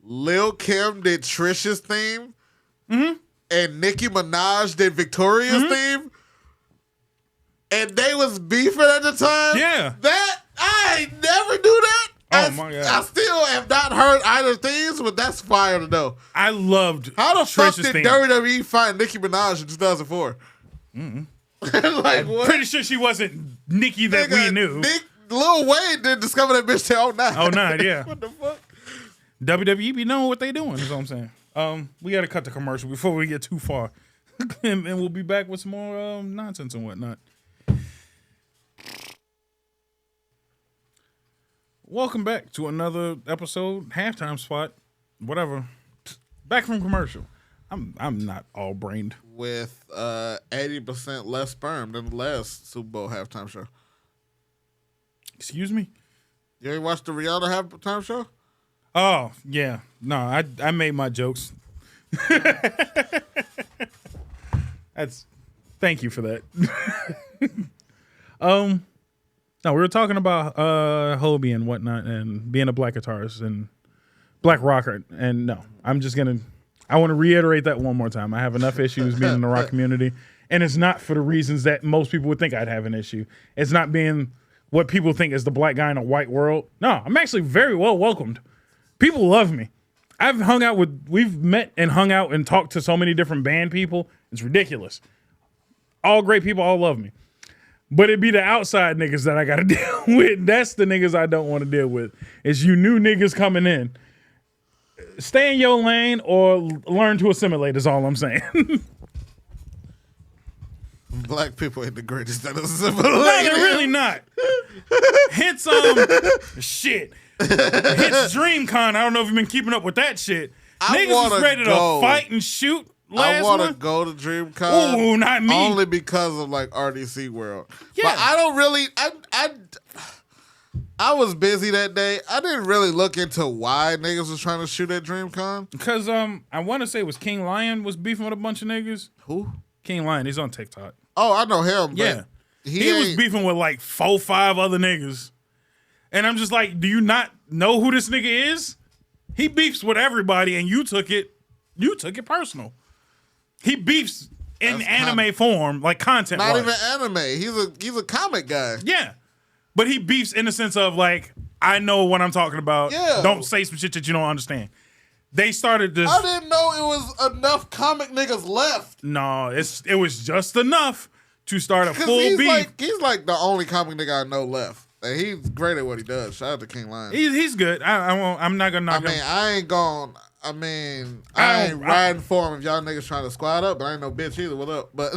Lil Kim did Trish's theme, and Nicki Minaj did Victoria's theme, and they was beefing at the time. Yeah. That, I never knew that. Oh my God. I still have not heard either themes, but that's fire to know. I loved How the fuck Trish's did theme. WWE find Nicki Minaj in 2004? Like, what? Pretty sure she wasn't Nicki that we knew. Lil Wayne didn't discover that bitch till 09. 09, yeah. What the fuck? WWE be knowing what they doing, is what I'm saying. We got to cut the commercial before we get too far. and we'll be back with some more nonsense and whatnot. Welcome back to another episode, halftime spot, whatever. Back from commercial. I'm not all brained. With 80% less sperm than the last Super Bowl halftime show. Excuse me? You ain't watched the Rihanna halftime show? Oh, yeah. No, I made my jokes. Thank you for that. No, we were talking about Hobie and whatnot and being a black guitarist and black rocker. And no, I want to reiterate that one more time. I have enough issues being in the rock community. And it's not for the reasons that most people would think I'd have an issue. It's not being what people think is the black guy in a white world. No, I'm actually very well welcomed. People love me. We've met and hung out and talked to so many different band people. It's ridiculous. All great people, all love me. But it be the outside niggas that I got to deal with. That's the niggas I don't want to deal with. Is you new niggas coming in. Stay in your lane or learn to assimilate is all I'm saying. Black people ain't the greatest at assimilating. No, they're really not. Hence, shit. Hence DreamCon. I don't know if you've been keeping up with that shit. Niggas was ready to fight and shoot. I want to go to DreamCon. Ooh, not me. Only because of like RDC World. Yeah. But I don't really. I was busy that day. I didn't really look into why niggas was trying to shoot at DreamCon. Because I want to say it was King Lion was beefing with a bunch of niggas. Who? King Lion. He's on TikTok. Oh, I know him. Yeah. He was beefing with like 4-5 other niggas. And I'm just like, do you not know who this nigga is? He beefs with everybody, and you took it personal. He beefs in anime form, like content. Not even anime. He's a comic guy. Yeah. But he beefs in the sense of like, I know what I'm talking about. Yeah. Don't say some shit that you don't understand. They started this. I didn't know it was enough comic niggas left. No, it was just enough to start a full beef. He's like the only comic nigga I know left. And he's great at what he does. Shout out to King Lion. He's good. I'm not gonna knock him. I ain't riding for him if y'all niggas trying to squad up, but I ain't no bitch either. What up? But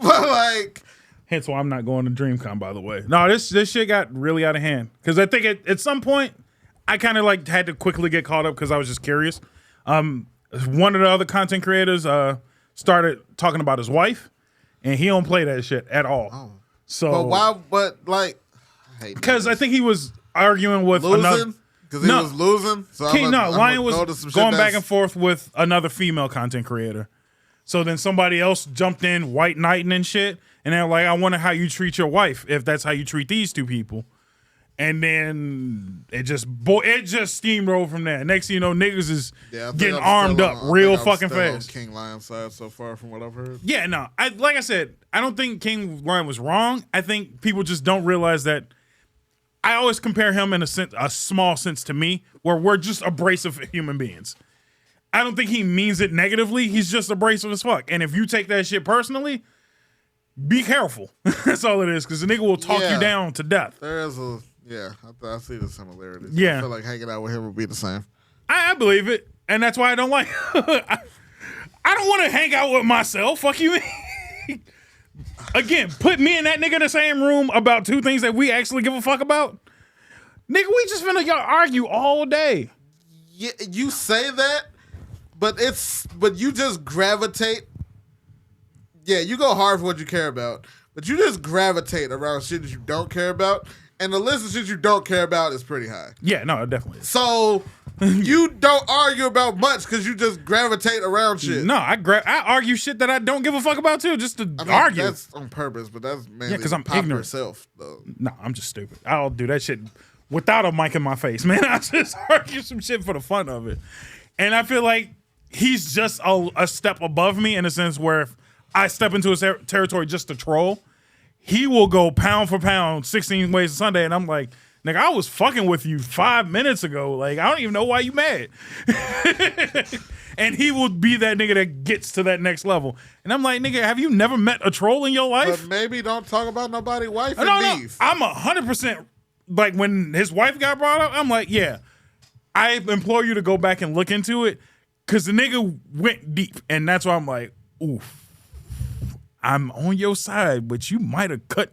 like. Hence why I'm not going to DreamCon, by the way. No, this shit got really out of hand. Because I think at some point, I kind of like had to quickly get caught up because I was just curious. One of the other content creators started talking about his wife, and he don't play that shit at all. Oh. So, but why? But like, because I think he was arguing with another. Because he was losing. So Lion was going back and forth with another female content creator. So then somebody else jumped in, white knighting and shit. And they're like, I wonder how you treat your wife if that's how you treat these two people. And then it just steamrolled from there. Next thing you know, niggas is getting armed up real fucking fast. King Lion side so far from what I've heard. Yeah, no. Like I said, I don't think King Lion was wrong. I think people just don't realize that. I always compare him in a small sense to me, where we're just abrasive human beings. I don't think he means it negatively. He's just abrasive as fuck. And if you take that shit personally, be careful. That's all it is, because the nigga will talk you down to death. I see the similarities. Yeah. I feel like hanging out with him would be the same. I believe it, and that's why I don't like I don't want to hang out with myself. Fuck you. Again, put me and that nigga in the same room about two things that we actually give a fuck about. Nigga, we just finna argue all day. Yeah, you say that, But you just gravitate. Yeah, you go hard for what you care about, but you just gravitate around shit that you don't care about, and the list of shit you don't care about is pretty high. Yeah, no, it definitely is. So you don't argue about much because you just gravitate around shit. No, I argue shit that I don't give a fuck about too, just to argue. That's on purpose, but that's mainly because I'm pop ignorant. Yourself, though. No, I'm just stupid. I'll do that shit without a mic in my face, man. I just argue some shit for the fun of it. And I feel like he's just a step above me in a sense where if I step into his territory just to troll, he will go pound for pound 16 ways to Sunday. And I'm like, nigga, I was fucking with you 5 minutes ago. Like, I don't even know why you mad. And he will be that nigga that gets to that next level. And I'm like, nigga, have you never met a troll in your life? But maybe don't talk about nobody's wife and beef. I'm 100%, like, when his wife got brought up, I'm like, yeah, I implore you to go back and look into it, because the nigga went deep. And that's why I'm like, oof. I'm on your side, but you might have cut.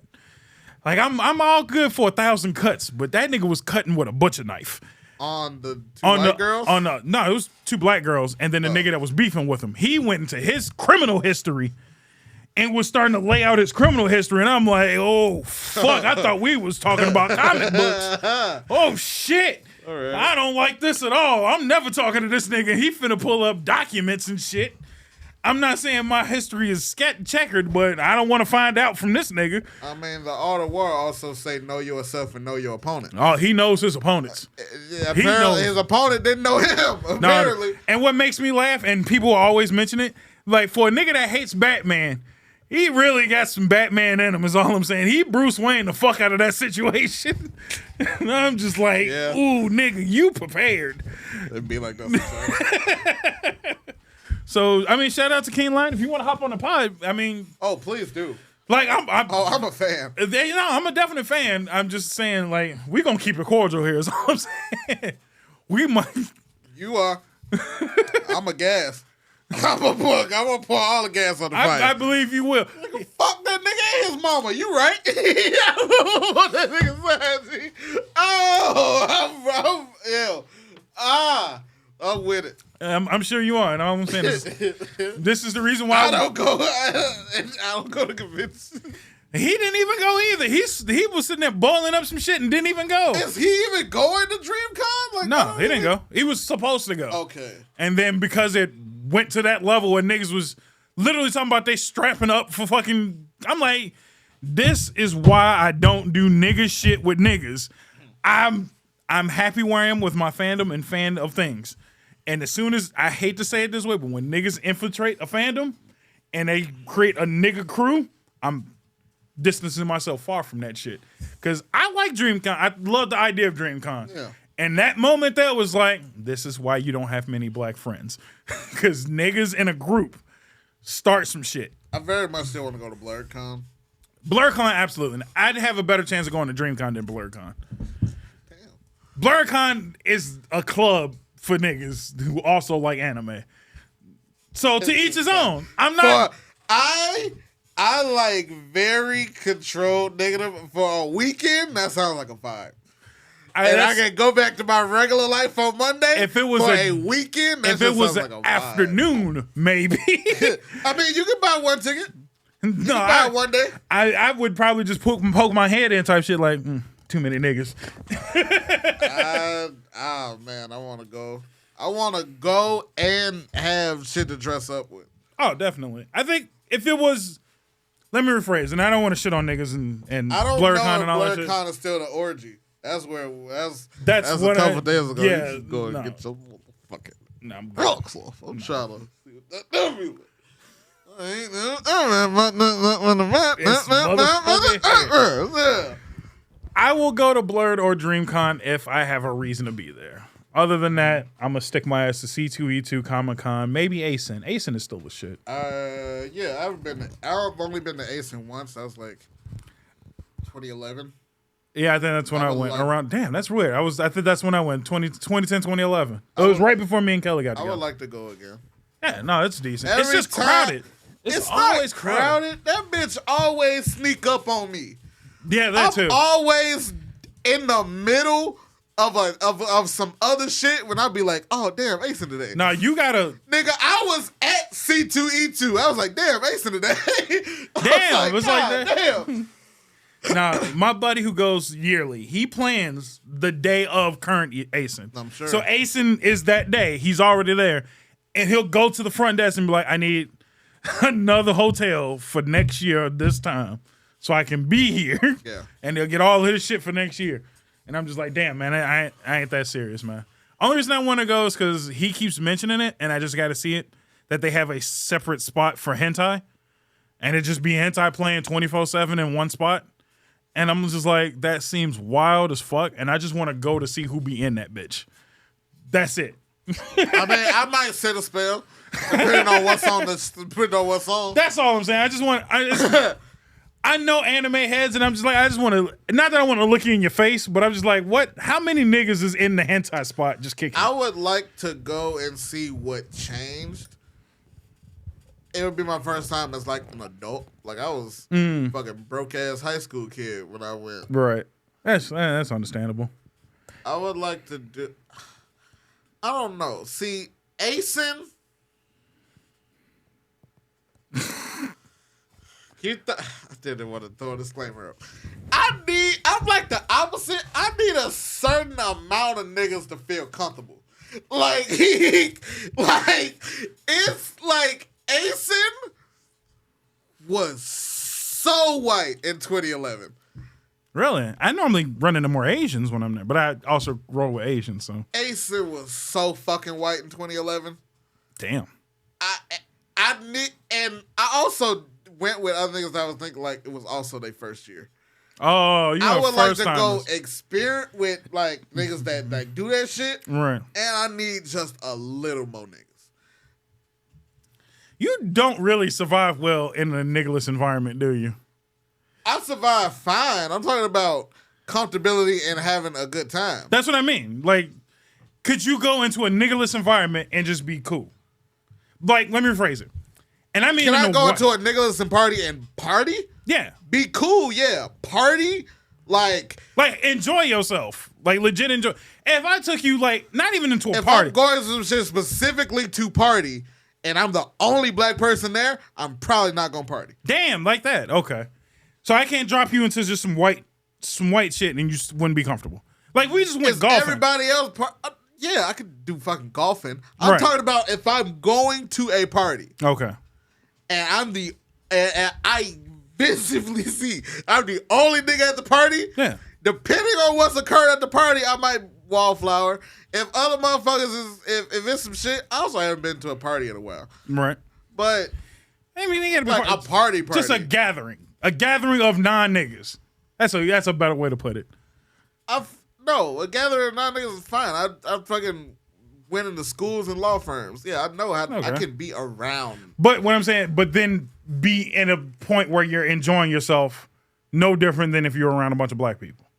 Like, I'm all good for 1,000 cuts, but that nigga was cutting with a butcher knife. On the white girls? No, it was 2 black girls, and then the nigga that was beefing with him. He went into his criminal history and was starting to lay out his criminal history, and I'm like, oh, fuck, I thought we was talking about comic books. Oh, shit. All right. I don't like this at all. I'm never talking to this nigga. He finna pull up documents and shit. I'm not saying my history is checkered, but I don't want to find out from this nigga. I mean, the Art of War also say know yourself and know your opponent. Oh, he knows his opponents. Yeah, apparently his opponent didn't know him, apparently. No, and what makes me laugh, and people always mention it, like, for a nigga that hates Batman, he really got some Batman in him, is all I'm saying. He Bruce Wayne the fuck out of that situation. And I'm just like, ooh, nigga, you prepared. It'd be like that sometimes. So, I mean, shout out to King Lion. If you want to hop on the pod, I mean... Oh, please do. Like, I'm a fan. You know, I'm a definite fan. I'm just saying, like, we going to keep it cordial here, is all I'm saying. We might... You are. I'm a gas. I'm going to pour all the gas on the fire. I believe you will. Nigga, fuck that nigga and his mama. You right. What that nigga said. Oh, I'm with it. I'm sure you are, and all I'm saying is, this is the reason why I don't go to conventions. He didn't even go either. He was sitting there boiling up some shit and didn't even go. Is he even going to DreamCon? Like, no, he didn't go. He was supposed to go. Okay. And then because it went to that level where niggas was literally talking about they strapping up for fucking... I'm like, this is why I don't do nigga shit with niggas. I'm happy where I am with my fandom and fan of things. And as soon as, I hate to say it this way, but when niggas infiltrate a fandom and they create a nigga crew, I'm distancing myself far from that shit. Because I like DreamCon. I love the idea of DreamCon. Yeah. And that moment there was like, this is why you don't have many black friends. Because niggas in a group start some shit. I very much still want to go to BlurredCon. BlurredCon, absolutely. I'd have a better chance of going to DreamCon than BlurredCon. Damn. BlurredCon is a club for niggas who also like anime. So to each his own. I'm not... I like very controlled negative. For a weekend, that sounds like a vibe. I can go back to my regular life on Monday. If it was a weekend, that if it was like an afternoon, maybe. I mean, you can buy one ticket. No, buy one day. I would probably just poke my head in type shit like, too many niggas. Oh man, I want to go. I want to go and have shit to dress up with. Oh, definitely. I think if it was, let me rephrase, and I don't want to shit on niggas and BlurredCon and all that shit. BlurredCon is still the orgy. That's that's a couple days ago. Yeah, you should go and get some fucking rocks off. I'm trying to see what that be. I will go to Blurred or DreamCon if I have a reason to be there. Other than that, I'm gonna stick my ass to C2E2, Comic-Con, maybe ASIN. ASIN is still the shit. Yeah, I've only been to ASIN once. That was like 2011. Yeah, I think that's when I went around. Damn, that's weird. I think that's when I went 2010, 2011. It was right before me and Kelly got together. I would like to go again. Yeah, no, it's decent. It's just crowded. It's always crowded. That bitch always sneak up on me. Yeah, that too. I'm always in the middle of some other shit when I'd be like, oh damn, Ace in today. No, you gotta. Nigga, I was at C2E2. I was like, damn, Ace in today. Damn, it was like that. Damn. Nah, my buddy who goes yearly, he plans the day of current ACIN. I'm sure. So ACIN is that day. He's already there. And he'll go to the front desk and be like, I need another hotel for next year this time so I can be here. Yeah. And they'll get all his shit for next year. And I'm just like, damn, man, I ain't that serious, man. Only reason I want to go is because he keeps mentioning it, and I just got to see it, that they have a separate spot for hentai. And it just be hentai playing 24/7 in one spot. And I'm just like, that seems wild as fuck. And I just want to go to see who be in that bitch. That's it. I mean, I might set a spell depending on what's on the. That's all I'm saying. I just want. I know anime heads, and I'm just like, I just want to. Not that I want to look you in your face, but I'm just like, what? How many niggas is in the hentai spot just kicking? I would like to go and see what changed. It would be my first time as like an adult. Like I was fucking broke ass high school kid when I went. Right. That's understandable. I would like to do. I don't know. See, ACIN. I didn't want to throw a disclaimer up. I'm like the opposite. I need a certain amount of niggas to feel comfortable. Like, it's like ACIN was so white in 2011. Really? I normally run into more Asians when I'm there, but I also roll with Asians, so. ACIN was so fucking white in 2011. Damn. And I also went with other niggas that I was thinking like it was also their first year. Oh, I would like to go experience with like niggas that like do that shit. Right. And I need just a little more niggas. You don't really survive well in a niggless environment, do you? I survive fine. I'm talking about comfortability and having a good time. That's what I mean. Like, could you go into a niggless environment and just be cool? Like, let me rephrase it. And I mean, can I go into a niggless party and party? Yeah. Be cool, yeah. Party, like enjoy yourself. Like, legit enjoy. If I took you, like, not even into a if party. I'm going to some shit specifically to party and I'm the only black person there, I'm probably not going to party. Damn, like that. Okay. So I can't drop you into just some white shit and you just wouldn't be comfortable. Like, we just went golfing. Everybody else, yeah, I could do fucking golfing. I'm talking about if I'm going to a party. Okay. And I visibly see I'm the only nigga at the party. Yeah. Depending on what's occurred at the party, I might wallflower. If other motherfuckers if it's some shit, I also haven't been to a party in a while. Right. But I mean, you gotta be like a party. Just a gathering of non-niggas. That's a better way to put it. No, a gathering of non-niggas is fine. I fucking went into schools and law firms. Yeah, I know how I can be around. But what I'm saying, but then be in a point where you're enjoying yourself no different than if you're around a bunch of black people.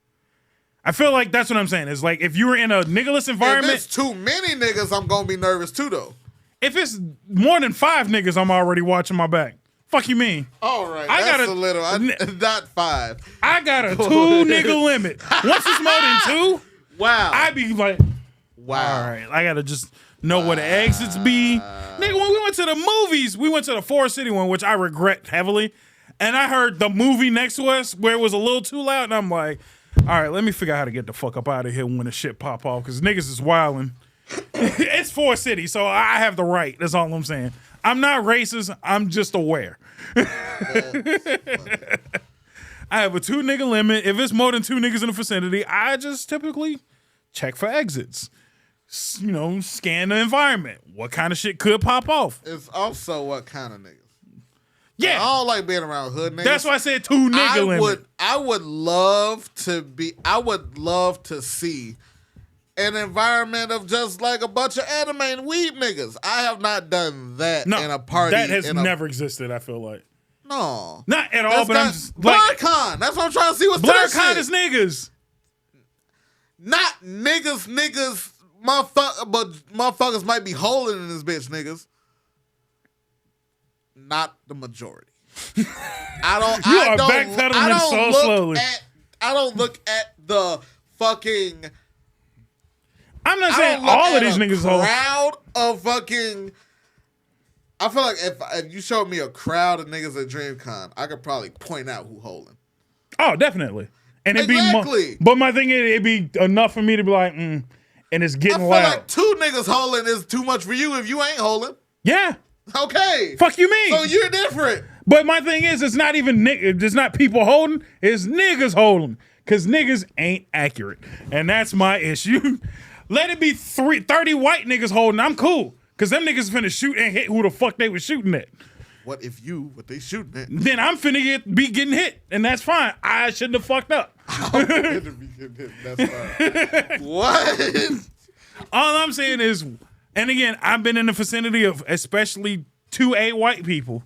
I feel like that's what I'm saying. It's like if you were in a niggaless environment. If it's too many niggas, I'm gonna be nervous too though. If it's more than 5 niggas, I'm already watching my back. Fuck you mean? All right, that's a little. Not 5. I got a 2 nigga limit. Once it's more than 2, wow, I be like, wow. All right, I gotta just know where the exits be. Nigga, when we went to the movies, we went to the Forest City one, which I regret heavily. And I heard the movie next to us where it was a little too loud, and I'm like, all right, let me figure out how to get the fuck up out of here when the shit pop off, because niggas is wilding. It's Forest City, so I have the right. That's all I'm saying. I'm not racist. I'm just aware. I have a 2 nigga limit. If it's more than 2 niggas in the vicinity, I just typically check for exits. You know, scan the environment. What kind of shit could pop off? It's also what kind of niggas. Yeah. I don't like being around hood niggas. That's why I said 2 nigga limit. I would love to see an environment of just like a bunch of anime and weed niggas. I have not done that in a party. That has never existed, I feel like. No. Not at all, but I'm just like BlurCon. That's what I'm trying to see. What's BlurCon is niggas. Not niggas, but motherfuckers might be holding in this bitch, niggas. Not the majority. I don't look at the fucking I'm not saying all of these niggas holding. Crowd of fucking. I feel like if you showed me a crowd of niggas at DreamCon, I could probably point out who holding. Oh, definitely. And it'd exactly. be but my thing is, it'd be enough for me to be like, and it's getting loud. loud. I feel like 2 niggas holding is too much for you if you ain't holding. Yeah. Okay. Fuck you mean? So you're different. But my thing is, it's not even it's not people holding, it's niggas holding. Because niggas ain't accurate. And that's my issue. Let it be 30 white niggas holding, I'm cool. Because them niggas finna shoot and hit who the fuck they was shooting at. What they shooting at? Then I'm finna be getting hit, and that's fine. I shouldn't have fucked up. That's fine. What? All I'm saying is, and again, I've been in the vicinity of especially 2A white people.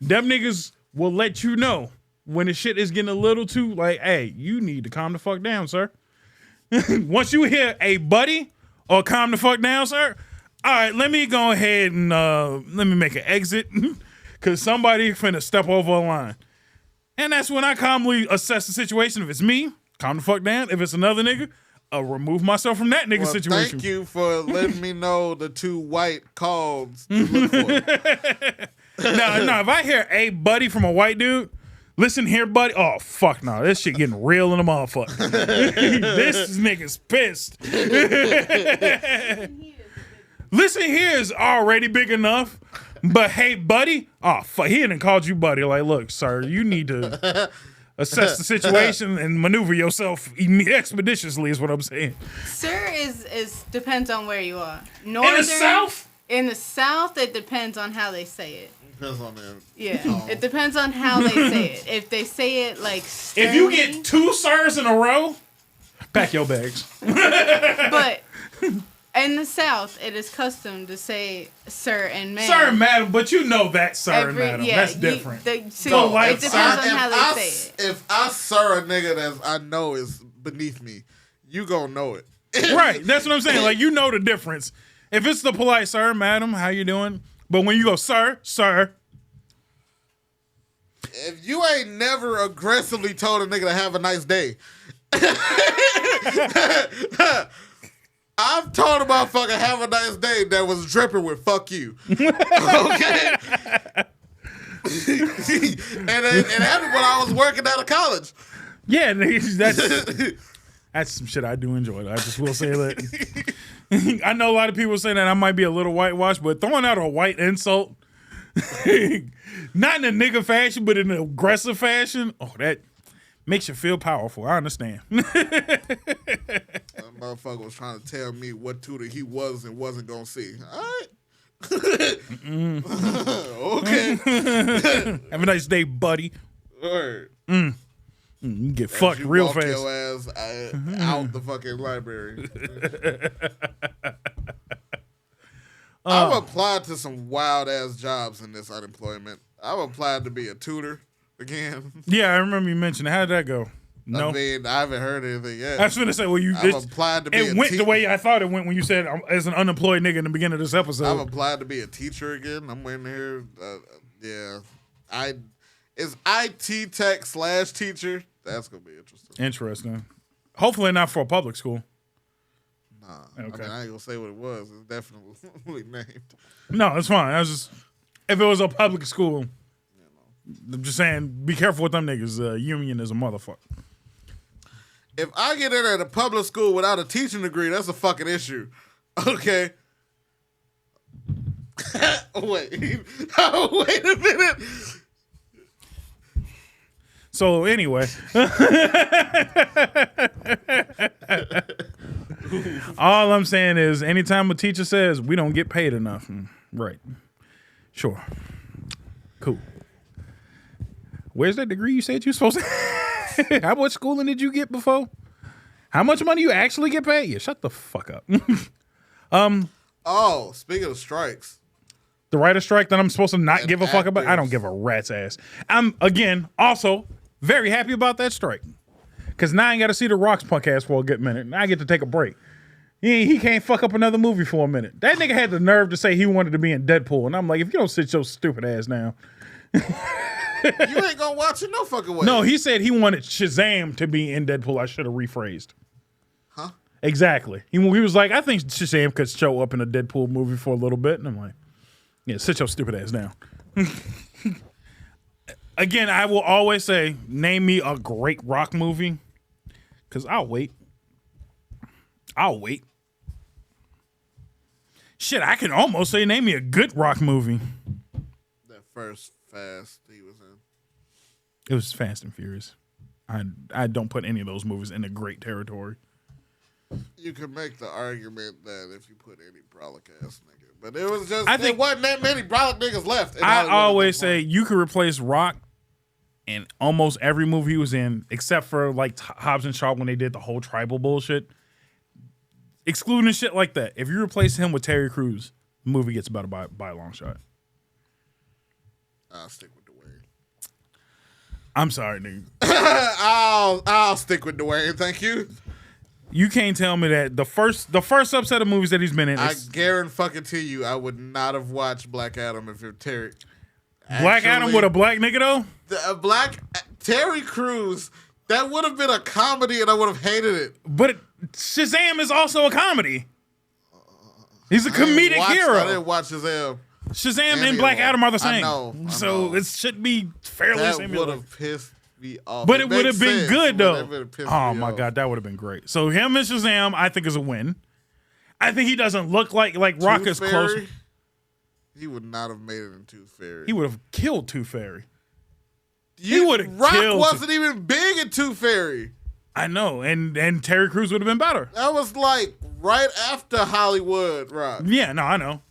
Them niggas will let you know when the shit is getting a little too like, hey, you need to calm the fuck down, sir. Once you hear a buddy or calm the fuck down, sir, all right, let me go ahead and let me make an exit. Because somebody finna step over a line. And that's when I calmly assess the situation. If it's me, calm the fuck down. If it's another nigga, I'll remove myself from that nigga situation. Thank you for letting me know the 2 white calls to look for. No, if I hear a buddy from a white dude, listen here, buddy. Oh, fuck no. This shit getting real in the motherfucker. This nigga's pissed. Listen here is already big enough. But hey, buddy, oh fuck, he hadn't called you buddy. Like, look, sir, you need to assess the situation and maneuver yourself expeditiously. Is what I'm saying. Sir is depends on where you are. Northern, in the South. In the South, it depends on how they say it. Depends on them. Yeah, it depends on how they say it. If they say it like sternly, if you get 2 sirs in a row, pack your bags. But. In the South, it is custom to say sir and ma'am. Sir and madam, but you know that sir and madam. Yeah, that's different. It depends on how they say it. If I sir a nigga that I know is beneath me, you gonna know it. Right, that's what I'm saying. Like, you know the difference. If it's the polite sir, madam, how you doing? But when you go sir, if you ain't never aggressively told a nigga to have a nice day. I've told a motherfucker have a nice day that was dripping with fuck you. Okay? and it happened when I was working out of college. Yeah, that's some shit I do enjoy. I just will say that. I know a lot of people say that I might be a little whitewashed, but throwing out a white insult, not in a nigga fashion, but in an aggressive fashion, oh, that makes you feel powerful. I understand. That motherfucker was trying to tell me what tutor he was and wasn't gonna see. All right. Okay. Have a nice day, buddy. Word. You get fucked real walk fast. Your ass out the fucking library. I've applied to some wild ass jobs in this unemployment. I've applied to be a tutor again. Yeah, I remember you mentioned it. How did that go? No, I mean, I haven't heard anything yet. I was gonna say, well, I've applied to be. It went the way I thought it went when you said as an unemployed nigga in the beginning of this episode. I've applied to be a teacher again. I'm waiting here. Yeah, it's IT tech / teacher. That's gonna be interesting. Interesting. Hopefully not for a public school. Nah, okay. I mean, I ain't gonna say what it was. It's definitely named. No, it's fine. I was just, if it was a public school, I'm just saying, be careful with them niggas. Union is a motherfucker. If I get in at a public school without a teaching degree, that's a fucking issue. Okay. Wait. Wait a minute. So anyway, all I'm saying is anytime a teacher says we don't get paid enough, right. Sure. Cool. Where's that degree you said you supposed to? How much schooling did you get before? How much money you actually get paid? Yeah, shut the fuck up. Oh, speaking of strikes. The writer strike that I'm supposed to not give a fuck about? I don't give a rat's ass. I'm, again, also very happy about that strike. Because now I ain't got to see the Rock's punk ass for a good minute. Now I get to take a break. He can't fuck up another movie for a minute. That nigga had the nerve to say he wanted to be in Deadpool. And I'm like, if you don't sit your stupid ass down. You ain't gonna watch it no fucking way. No, he said he wanted Shazam to be in Deadpool. I should have rephrased. Huh? Exactly. He was like, I think Shazam could show up in a Deadpool movie for a little bit. And I'm like, yeah, sit your stupid ass down. Again, I will always say, name me a great Rock movie, because I'll wait. Shit, I can almost say, name me a good Rock movie. That first Fast he was in. It was Fast and Furious. I don't put any of those movies in the great territory. You could make the argument that if you put any brolic ass nigga, but it was just I think there wasn't that many brolic niggas left. I always say you could replace Rock in almost every movie he was in, except for like Hobbs and Shaw when they did the whole tribal bullshit. Excluding shit like that. If you replace him with Terry Crews, the movie gets better by a long shot. I'll stick with Dwayne. I'm sorry, nigga. I'll stick with Dwayne. Thank you. You can't tell me that the first subset of movies that he's been in. I guarantee you, I would not have watched Black Adam if it Terry. Black Adam with a black nigga though. Terry Crews. That would have been a comedy, and I would have hated it. But Shazam is also a comedy. He's a comedic hero. I didn't watch Shazam. Shazam and Black Adam are the same. I know. So it should be fairly similar. That would have pissed me off. But it would have been good, though. Oh, my off. God. That would have been great. So him and Shazam, I think, is a win. I think he doesn't look like Rock is close. He would not have made it in Tooth Fairy. He would have killed Tooth Fairy. He would have Rock killed. wasn't even big in Tooth Fairy. I know. And Terry Crews would have been better. That was like right after Hollywood Rock. Yeah, no, I know.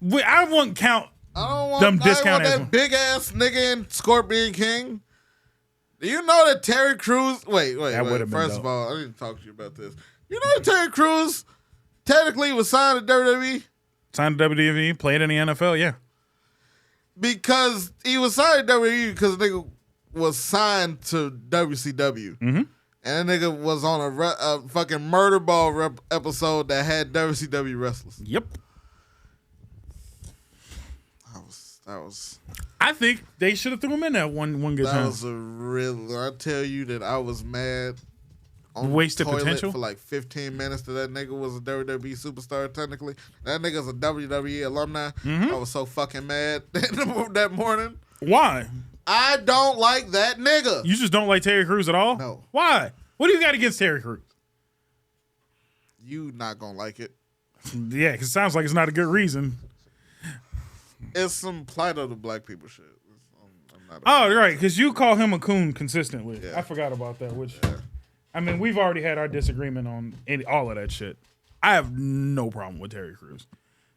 I wouldn't count them discount as that big ass nigga in Scorpion King. Do you know that Terry Crews? Wait. First of all, I need to talk to you about this. You know that Terry Crews technically was signed to WWE? Signed to WWE, played in the NFL, yeah. Because he was signed to WWE because the nigga was signed to WCW. Mm-hmm. And that nigga was on a fucking Murder Ball episode that had WCW wrestlers. Yep. That was. I think they should have threw him in that one good time. That was a real. I tell you that I was mad. On wasted the toilet potential for like 15 minutes. That nigga was a WWE superstar. Technically, that nigga's a WWE alumni. Mm-hmm. I was so fucking mad that morning. Why? I don't like that nigga. You just don't like Terry Crews at all? No. Why? What do you got against Terry Crews? You not gonna like it. Yeah, because it sounds like it's not a good reason. It's some plight of the black people shit. Right, because you call him a coon consistently. Yeah. I forgot about that. I mean, we've already had our disagreement on all of that shit. I have no problem with Terry Crews.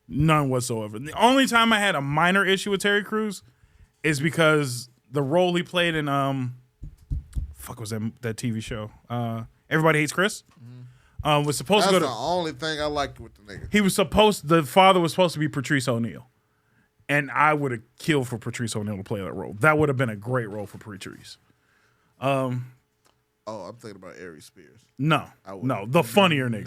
None whatsoever. The only time I had a minor issue with Terry Crews is because the role he played in was that TV show? Everybody Hates Chris. Was supposed to go to. That's the only thing I liked with the nigga. The father was supposed to be Patrice O'Neal. And I would have killed for Patrice O'Neal to play that role. That would have been a great role for Patrice. I'm thinking about Aries Spears. No, the funnier nigga.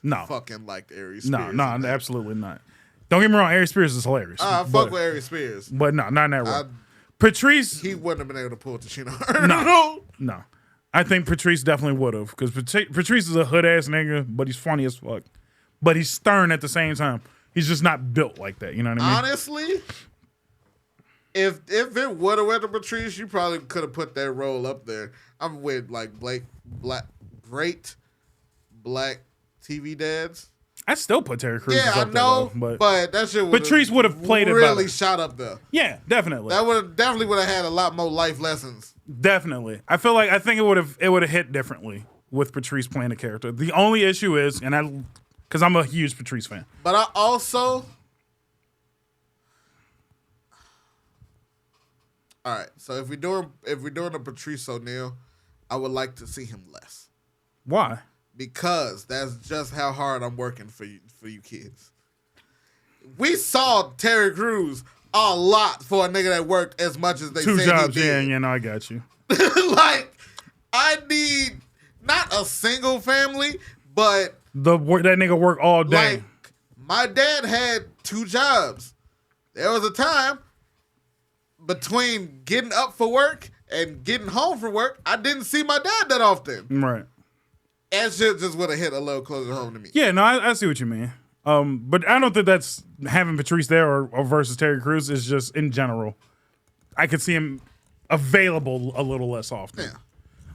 Not fucking liked Aries Spears. No, absolutely not. Don't get me wrong, Aries Spears is hilarious. I fuck with Aries Spears. But no, not in that role. Patrice... He wouldn't have been able to pull Tashina. No. I think Patrice definitely would have. Because Patrice is a hood-ass nigga, but he's funny as fuck. But he's stern at the same time. He's just not built like that. You know what I mean? Honestly, if it would have went to Patrice, you probably could have put that role up there. I'm with like great black TV dads. I still put Terry Crews up there. Yeah, I know, though, but that shit Patrice would have played really it better. shot up there. Yeah, definitely. That definitely would have had a lot more life lessons. Definitely. I think it would have hit differently with Patrice playing the character. The only issue is, because I'm a huge Patrice fan. But I also... All right, so if we're doing a Patrice O'Neal, I would like to see him less. Why? Because that's just how hard I'm working for you kids. We saw Terry Crews a lot for a nigga that worked as much as they said he did. 2 jobs, yeah, no, I got you. Like, I need not a single family, but... that nigga work all day. Like, my dad had 2 jobs. There was a time between getting up for work and getting home from work, I didn't see my dad that often. Right. that shit just would have hit a little closer home to me. Yeah, no, I see what you mean. But I don't think that's having Patrice there or versus Terry Crews. It's just in general. I could see him available a little less often.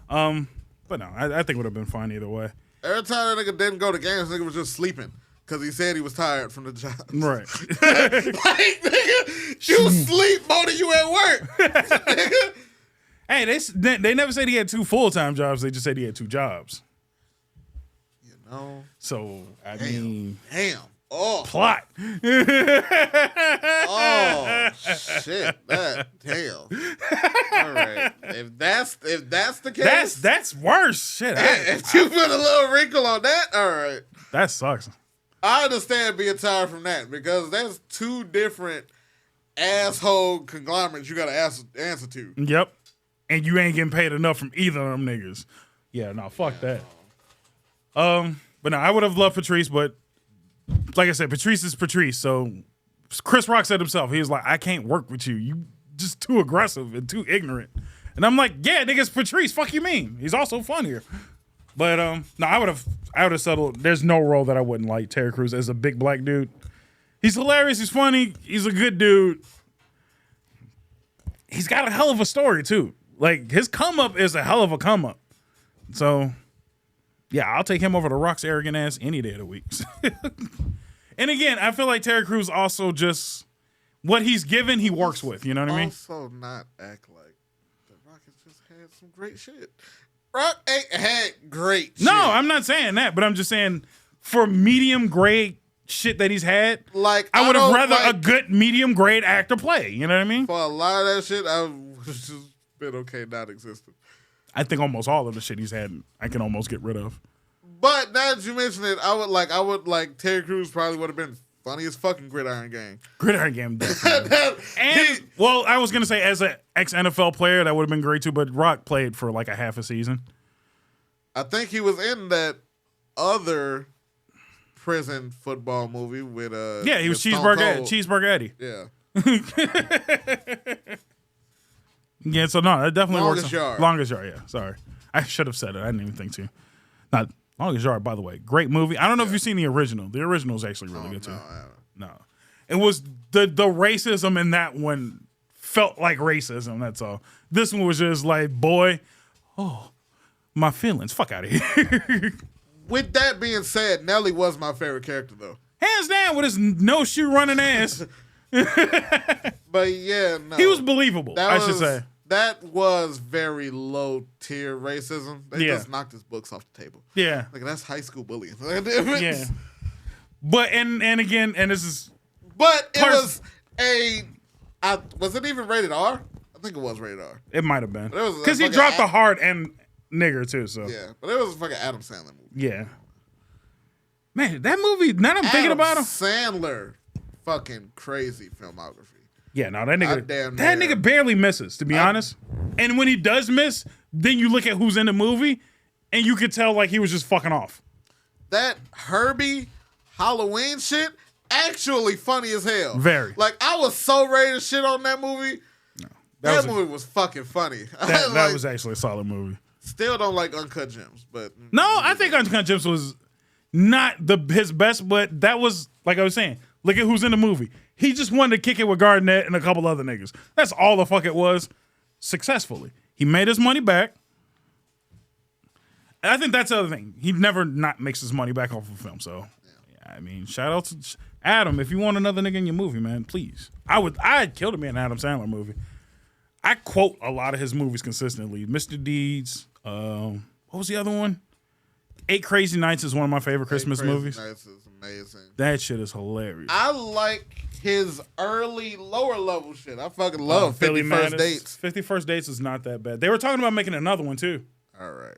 Yeah. But no, I think it would have been fine either way. Every time that nigga didn't go to games, nigga was just sleeping because he said he was tired from the job. Right. Like, nigga, you sleep more than you at work. Hey, they never said he had 2 full-time jobs. They just said he had 2 jobs. You know? So, I mean... Damn. Oh. Plot. Oh, shit. Damn. All right. If that's the case... That's worse. Shit. If you put a little wrinkle on that, all right. That sucks. I understand being tired from that because that's 2 different asshole conglomerates you got to answer to. Yep. And you ain't getting paid enough from either of them niggas. Yeah, no, fuck that. But no, I would have loved Patrice, but like I said, Patrice is Patrice. So Chris Rock said himself, he was like, I can't work with you. You just too aggressive and too ignorant. And I'm like, yeah, nigga's Patrice. Fuck you mean? He's also funnier. But no, I would have settled. There's no role that I wouldn't like Terry Crews as a big black dude. He's hilarious. He's funny. He's a good dude. He's got a hell of a story too. Like, his come up is a hell of a come up. So, yeah, I'll take him over the Rock's arrogant ass any day of the week. And again, I feel like Terry Crews also just, what he's given, he works with. You know what I mean? Also not act like the Rock has just had some great shit. Rock ain't had great shit. No, I'm not saying that, but I'm just saying for medium grade shit that he's had, like I would have rather a good medium grade actor play. You know what I mean? For a lot of that shit, I just been okay not existing. I think almost all of the shit he's had, I can almost get rid of. But now that you mention it, I would like Terry Crews probably would have been funny as fucking Gridiron Gang. Gridiron Gang, definitely. And well, I was gonna say as an ex-NFL player, that would have been great too. But Rock played for like a half a season. I think he was in that other prison football movie with yeah, he was Cheeseburger Eddie. Yeah. Yeah, so no, that definitely Longest works. Yard. Longest Yard, yeah. Sorry. I should have said it. I didn't even think to. Not Longest Yard, by the way. Great movie. I don't know if you've seen the original. The original is actually really good too. No. It was the racism in that one felt like racism, that's all. This one was just like, boy, my feelings. Fuck out of here. With that being said, Nelly was my favorite character though. Hands down with his no shoe running ass. But yeah, no. He was believable, I should say. That was very low tier racism. They just knocked his books off the table. Yeah. Like, that's high school bullying. Yeah. But and again, and this is But it was was it even rated R? I think it was rated R. It might have been. Because he dropped the hard and nigger too, so. Yeah. But it was a fucking Adam Sandler movie. Yeah. Man, that movie, now that I'm thinking about him. Sandler, fucking crazy filmography. Yeah, no, that nigga barely misses, to be honest. And when he does miss, then you look at who's in the movie, and you could tell like he was just fucking off. That Herbie Halloween shit, actually funny as hell. Very. Like, I was so ready to shit on that movie. No, that movie was fucking funny. That was actually a solid movie. Still don't like Uncut Gems, but no, I think Uncut Gems was not his best, but that was, like I was saying, look at who's in the movie. He just wanted to kick it with Garnett and a couple other niggas. That's all the fuck it was. Successfully. He made his money back. And I think that's the other thing. He never not makes his money back off of film. So, yeah, I mean, shout out to Adam. If you want another nigga in your movie, man, please. I'd kill to be in an Adam Sandler movie. I quote a lot of his movies consistently. Mr. Deeds. What was the other one? 8 Crazy Nights is one of my favorite Christmas movies. 8 Crazy Nights is amazing. That shit is hilarious. I like his early lower level shit. I fucking love 50 First Dates. 50 First Dates is not that bad. They were talking about making another one too. All right.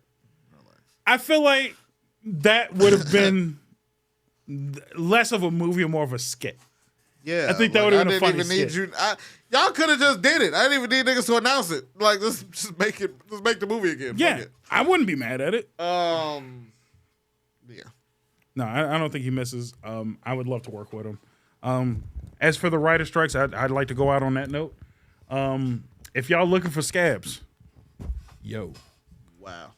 Relax. I feel like that would have been less of a movie and more of a skit. Yeah. I think that would have been a funny skit. Y'all could have just did it. I didn't even need niggas to announce it. Like, let's just make the movie again. Yeah. I wouldn't be mad at it. Yeah. No, I don't think he misses. I would love to work with him. As for the writer strikes, I'd like to go out on that note. If y'all looking for Scabs, yo. Wow.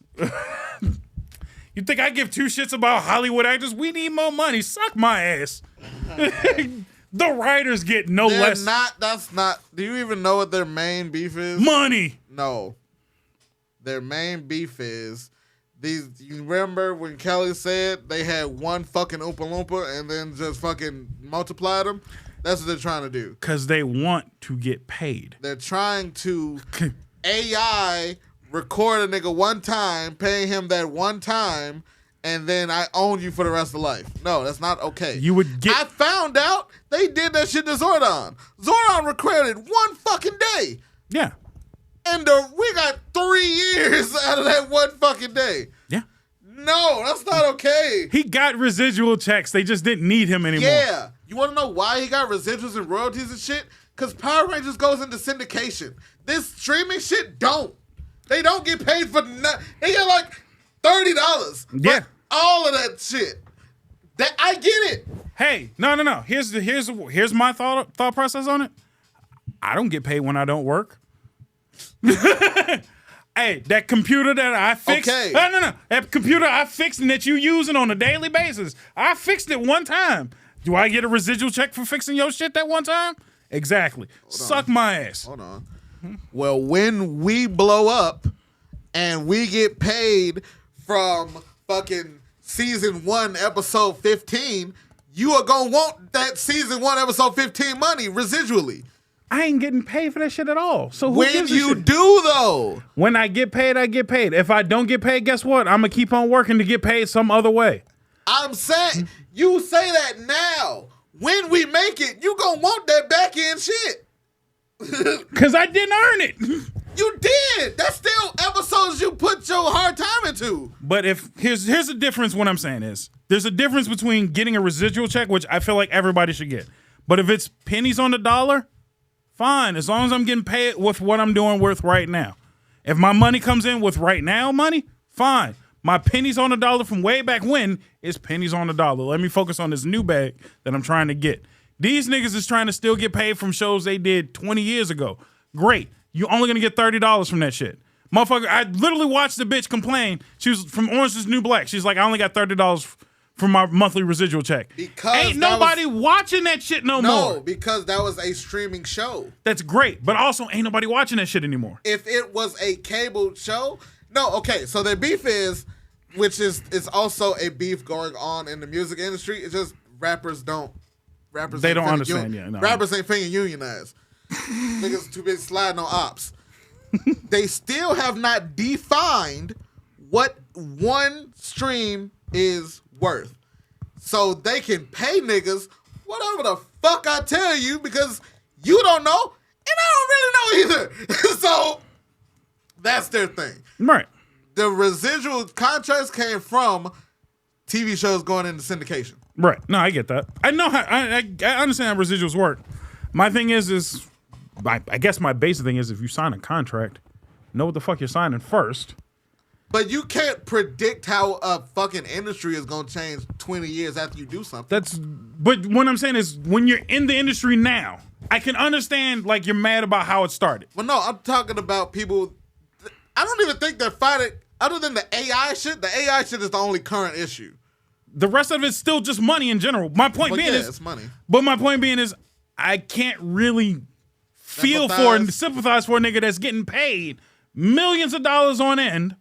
You think I give two shits about Hollywood actors? We need more money. Suck my ass. The writers get less. That's not. Do you even know what their main beef is? Money. No. Their main beef is these. You remember when Kelly said they had one fucking Oompa Loompa and then just fucking multiplied them? That's what they're trying to do. Because they want to get paid. They're trying to AI record a nigga one time, paying him that one time, and then I own you for the rest of life. No, that's not okay. You would get. I found out they did that shit to Zordon. Zordon recorded one fucking day. Yeah. And we got 3 years out of that one fucking day. Yeah. No, that's not okay. He got residual checks. They just didn't need him anymore. Yeah. You want to know why he got residuals and royalties and shit? Because Power Rangers goes into syndication. This streaming shit don't. They don't get paid for nothing. They get like $30. Yeah. But all of that shit. That I get it. Hey, no. Here's my thought process on it. I don't get paid when I don't work. Hey, that computer that I fixed. Okay. No. That computer I fixed and that you using on a daily basis. I fixed it one time. Do I get a residual check for fixing your shit that one time? Exactly. Suck my ass. Hold on. Well, when we blow up and we get paid from fucking season 1, episode 15, you are going to want that season 1, episode 15 money residually. I ain't getting paid for that shit at all. So who when gives a you shit? do, though. When I get paid, I get paid. If I don't get paid, guess what? I'm going to keep on working to get paid some other way. I'm saying, you say that now. When we make it, you going to want that back end shit. Because I didn't earn it. You did. That's still episodes you put your hard time into. But if here's the difference. What I'm saying is there's a difference between getting a residual check, which I feel like everybody should get. But if it's pennies on the dollar, fine. As long as I'm getting paid with what I'm doing worth right now. If my money comes in with right now money, fine. My pennies on the dollar from way back when is pennies on the dollar. Let me focus on this new bag that I'm trying to get. These niggas is trying to still get paid from shows they did 20 years ago. Great. You only gonna get $30 from that shit. Motherfucker, I literally watched the bitch complain. She was from Orange is the New Black. She's like, I only got $30 from my monthly residual check. Because ain't nobody watching that shit no more. No, because that was a streaming show. That's great. But also, ain't nobody watching that shit anymore. If it was a cable show, no, okay. So their beef is, which is also a beef going on in the music industry. It's just rappers don't understand. Yeah, no. Rappers ain't finna unionize. Niggas too busy sliding on ops. They still have not defined what one stream is worth. So they can pay niggas whatever the fuck I tell you because you don't know and I don't really know either. So that's their thing. Right. The residual contracts came from TV shows going into syndication. Right. No, I get that. I know how I understand how residuals work. My thing is I guess my basic thing is if you sign a contract, know what the fuck you're signing first. But you can't predict how a fucking industry is gonna change 20 years after you do something. But what I'm saying is when you're in the industry now, I can understand like you're mad about how it started. Well, no, I'm talking about people. I don't even think they're fighting other than the AI shit. The AI shit is the only current issue. The rest of it's still just money in general. My point being is it's money. But my point being is I can't really feel for and sympathize for a nigga that's getting paid millions of dollars on end.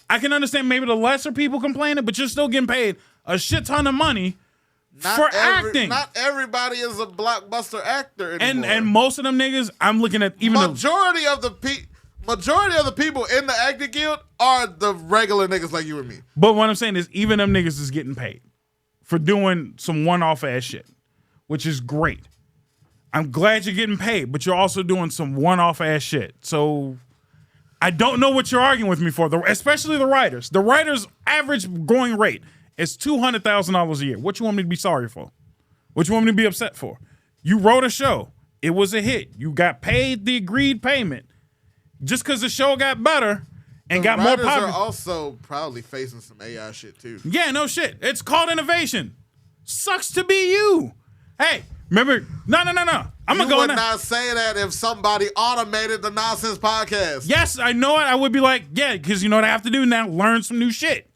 I can understand maybe the lesser people complaining, but you're still getting paid a shit ton of money for acting. Not everybody is a blockbuster actor anymore. And most of them niggas, I'm looking at even majority of the people in the acting guild are the regular niggas like you and me. But what I'm saying is even them niggas is getting paid for doing some one-off ass shit, which is great. I'm glad you're getting paid, but you're also doing some one-off ass shit. So I don't know what you're arguing with me for, especially the writers. The writers' average going rate is $200,000 a year. What you want me to be sorry for? What you want me to be upset for? You wrote a show. It was a hit. You got paid the agreed payment. Just because the show got better and got more popular. The writers are also probably facing some AI shit too. Yeah, no shit. It's called innovation. Sucks to be you. Hey, remember? No. I'm gonna go. You would not say that if somebody automated the Nonsense podcast. Yes, I know it. I would be like, yeah, because you know what I have to do now? Learn some new shit.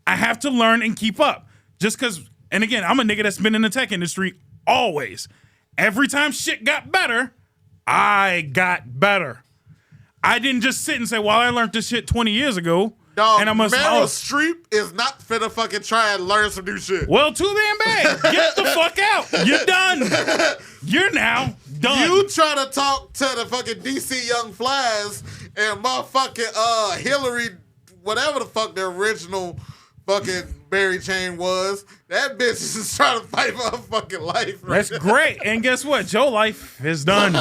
I have to learn and keep up. Just because, and again, I'm a nigga that's been in the tech industry always. Every time shit got better, I got better. I didn't just sit and say, well, I learned this shit 20 years ago. Dog, and I must Meryl Streep is not finna fucking try and learn some new shit. Well, too damn bad. Get the fuck out. You're done. You're now done. You try to talk to the fucking DC Young Flies and motherfucking Hillary, whatever the fuck the original fucking Mary Jane was. That bitch is just trying to fight for her fucking life. Right? That's great. And guess what? Your life is done.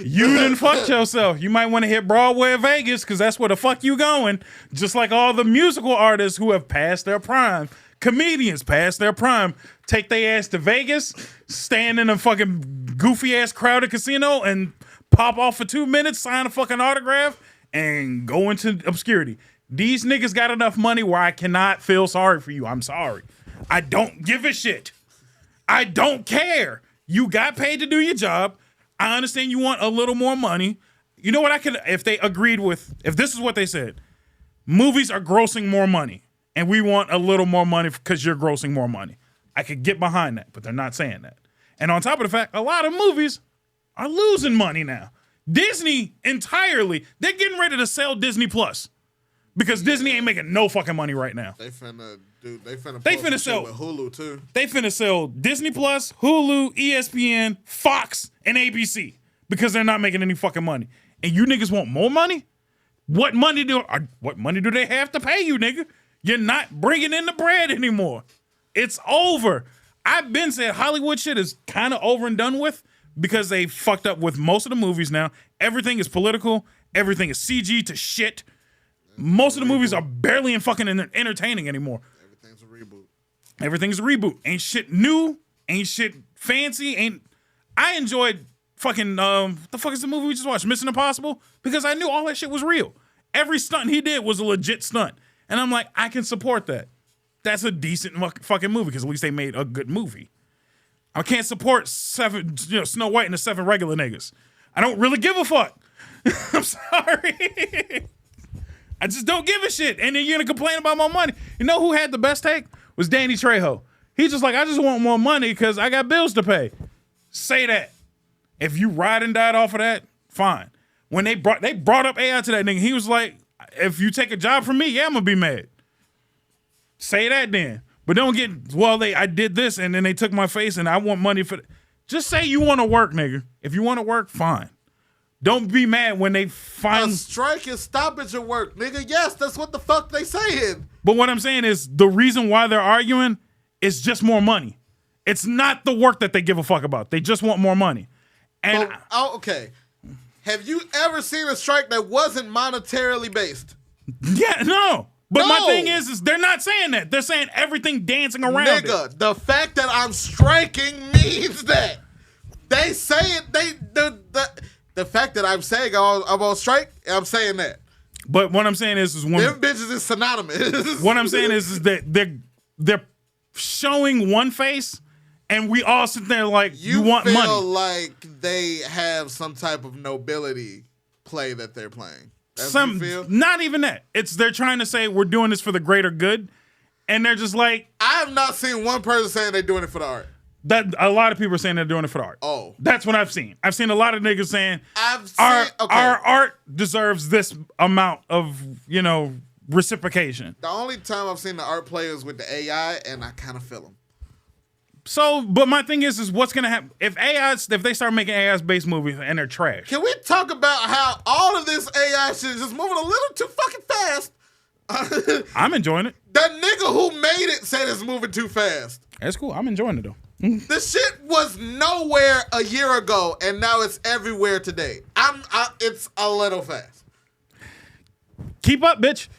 You done fucked yourself. You might want to hit Broadway or Vegas because that's where the fuck you going. Just like all the musical artists who have passed their prime. Comedians past their prime. Take their ass to Vegas, stand in a fucking goofy ass crowded casino and pop off for 2 minutes, sign a fucking autograph, and go into obscurity. These niggas got enough money where I cannot feel sorry for you. I'm sorry. I don't give a shit. I don't care. You got paid to do your job. I understand you want a little more money. You know what I could, if they agreed with, if this is what they said, movies are grossing more money and we want a little more money because you're grossing more money. I could get behind that, but they're not saying that. And on top of the fact, a lot of movies are losing money now. Disney entirely, they're getting ready to sell Disney Plus. Because Disney ain't making no fucking money right now. They finna sell with Hulu too. They finna sell Disney Plus, Hulu, ESPN, Fox, and ABC because they're not making any fucking money. And you niggas want more money? What money do they have to pay you, nigga? You're not bringing in the bread anymore. It's over. I've been saying Hollywood shit is kind of over and done with because they fucked up with most of the movies now. Everything is political. Everything is CG to shit. Most of the movies are barely in fucking entertaining anymore. Everything's a reboot. Ain't shit new. Ain't shit fancy. I enjoyed fucking, the fuck is the movie we just watched? Mission Impossible? Because I knew all that shit was real. Every stunt he did was a legit stunt. And I'm like, I can support that. That's a decent fucking movie because at least they made a good movie. I can't support Snow White and the 7 regular niggas. I don't really give a fuck. I'm sorry. I just don't give a shit. And then you're going to complain about my money. You know who had the best take? Was Danny Trejo. He's just like, I just want more money because I got bills to pay. Say that. If you ride and died off of that, fine. When they brought up AI to that nigga, he was like, if you take a job from me, yeah, I'm going to be mad. Say that then. But don't get, I did this and then they took my face and I want money for Just say you want to work, nigga. If you want to work, fine. Don't be mad when they find... A strike is stoppage of work, nigga. Yes, that's what the fuck they saying. But what I'm saying is the reason why they're arguing is just more money. It's not the work that they give a fuck about. They just want more money. And okay. Have you ever seen a strike that wasn't monetarily based? Yeah, no. But my thing is they're not saying that. They're saying everything dancing around it. Nigga, the fact that I'm striking means that. They say it, the fact that I'm saying I'm on strike, I'm saying that. But what I'm saying is when them bitches is synonymous. What I'm saying is that they're showing one face, and we all sit there like you want money. You feel like they have some type of nobility play that they're playing. That's what you feel? Not even that. They're trying to say we're doing this for the greater good, and they're just like, I have not seen one person saying they're doing it for the art. That a lot of people are saying they're doing it for the art. Oh, that's what I've seen. I've seen a lot of niggas saying our art deserves this amount of reciprocation. The only time I've seen the art players with the AI, and I kind of feel them. So, but my thing is what's gonna happen if they start making AI based movies and they're trash? Can we talk about how all of this AI shit is just moving a little too fucking fast? I'm enjoying it. That nigga who made it said it's moving too fast. That's cool. I'm enjoying it though. The shit was nowhere a year ago, and now it's everywhere today. It's a little fast. Keep up, bitch.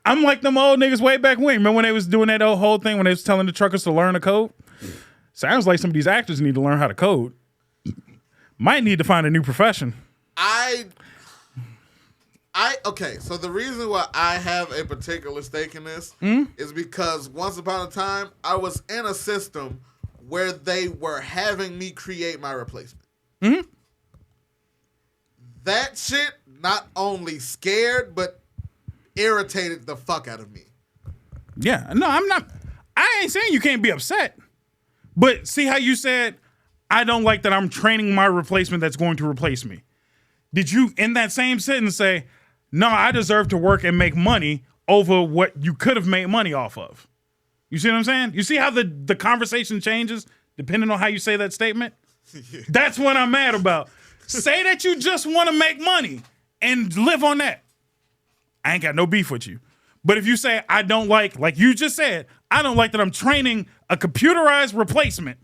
I'm like them old niggas way back when. Remember when they was doing that whole thing when they was telling the truckers to learn to code? Sounds like some of these actors need to learn how to code. Might need to find a new profession. Okay, so the reason why I have a particular stake in this is because once upon a time, I was in a system where they were having me create my replacement. Mm-hmm. That shit not only scared, but irritated the fuck out of me. Yeah, no, I'm not. I ain't saying you can't be upset. But see how you said, I don't like that I'm training my replacement that's going to replace me. Did you, in that same sentence, say, no, I deserve to work and make money over what you could have made money off of? You see what I'm saying? You see how the conversation changes depending on how you say that statement? Yeah. That's what I'm mad about. Say that you just want to make money and live on that. I ain't got no beef with you. But if you say, I don't like you just said, I don't like that I'm training a computerized replacement,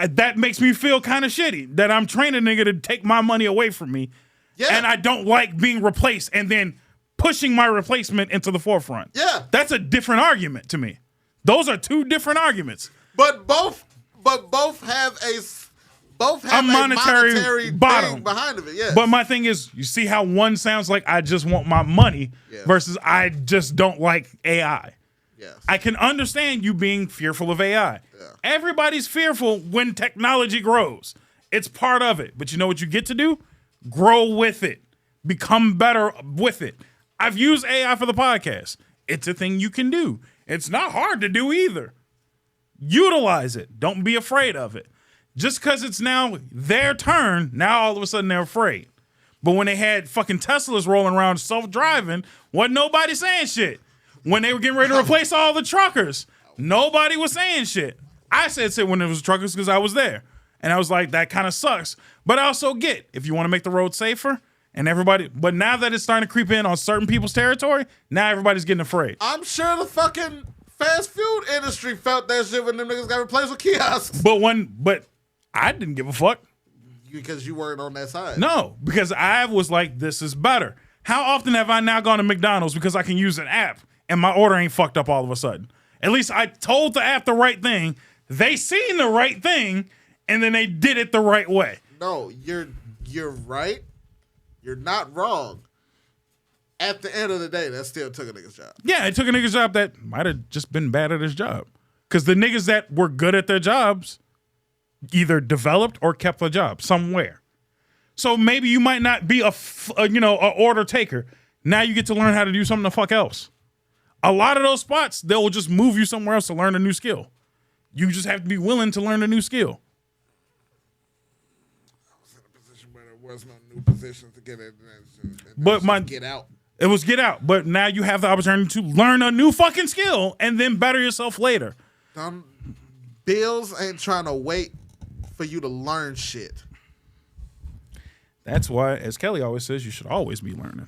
that makes me feel kind of shitty that I'm training a nigga to take my money away from me. Yeah. And I don't like being replaced and then pushing my replacement into the forefront. Yeah. That's a different argument to me. Those are two different arguments. But both have a monetary bottom behind of it, yes. But my thing is, you see how one sounds like I just want my money versus I just don't like AI. Yes. I can understand you being fearful of AI. Yeah. Everybody's fearful when technology grows. It's part of it. But you know what you get to do? Grow with it. Become better with it. I've used AI for the podcast. It's a thing you can do. It's not hard to do either. Utilize it. Don't be afraid of it. Just because it's now their turn, now all of a sudden they're afraid. But when they had fucking Teslas rolling around self-driving, wasn't nobody saying shit. When they were getting ready to replace all the truckers, nobody was saying shit. I said shit when it was truckers because I was there. And I was like, that kind of sucks. But I also get, if you want to make the road safer, and everybody, but now that it's starting to creep in on certain people's territory, now everybody's getting afraid. I'm sure the fucking fast food industry felt that shit when them niggas got replaced with kiosks. But I didn't give a fuck. Because you weren't on that side. No, because I was like, this is better. How often have I now gone to McDonald's because I can use an app and my order ain't fucked up all of a sudden? At least I told the app the right thing. They seen the right thing, and then they did it the right way. No, you're right. You're not wrong. At the end of the day, that still took a nigga's job. Yeah, it took a nigga's job that might have just been bad at his job. Because the niggas that were good at their jobs either developed or kept the job somewhere. So maybe you might not be a order taker. Now you get to learn how to do something the fuck else. A lot of those spots, they'll just move you somewhere else to learn a new skill. You just have to be willing to learn a new skill. I was in a position where there was no new positions to get it. Get out. It was get out. But now you have the opportunity to learn a new fucking skill and then better yourself later. Bills ain't trying to wait for you to learn shit. That's why, as Kelly always says, you should always be learning.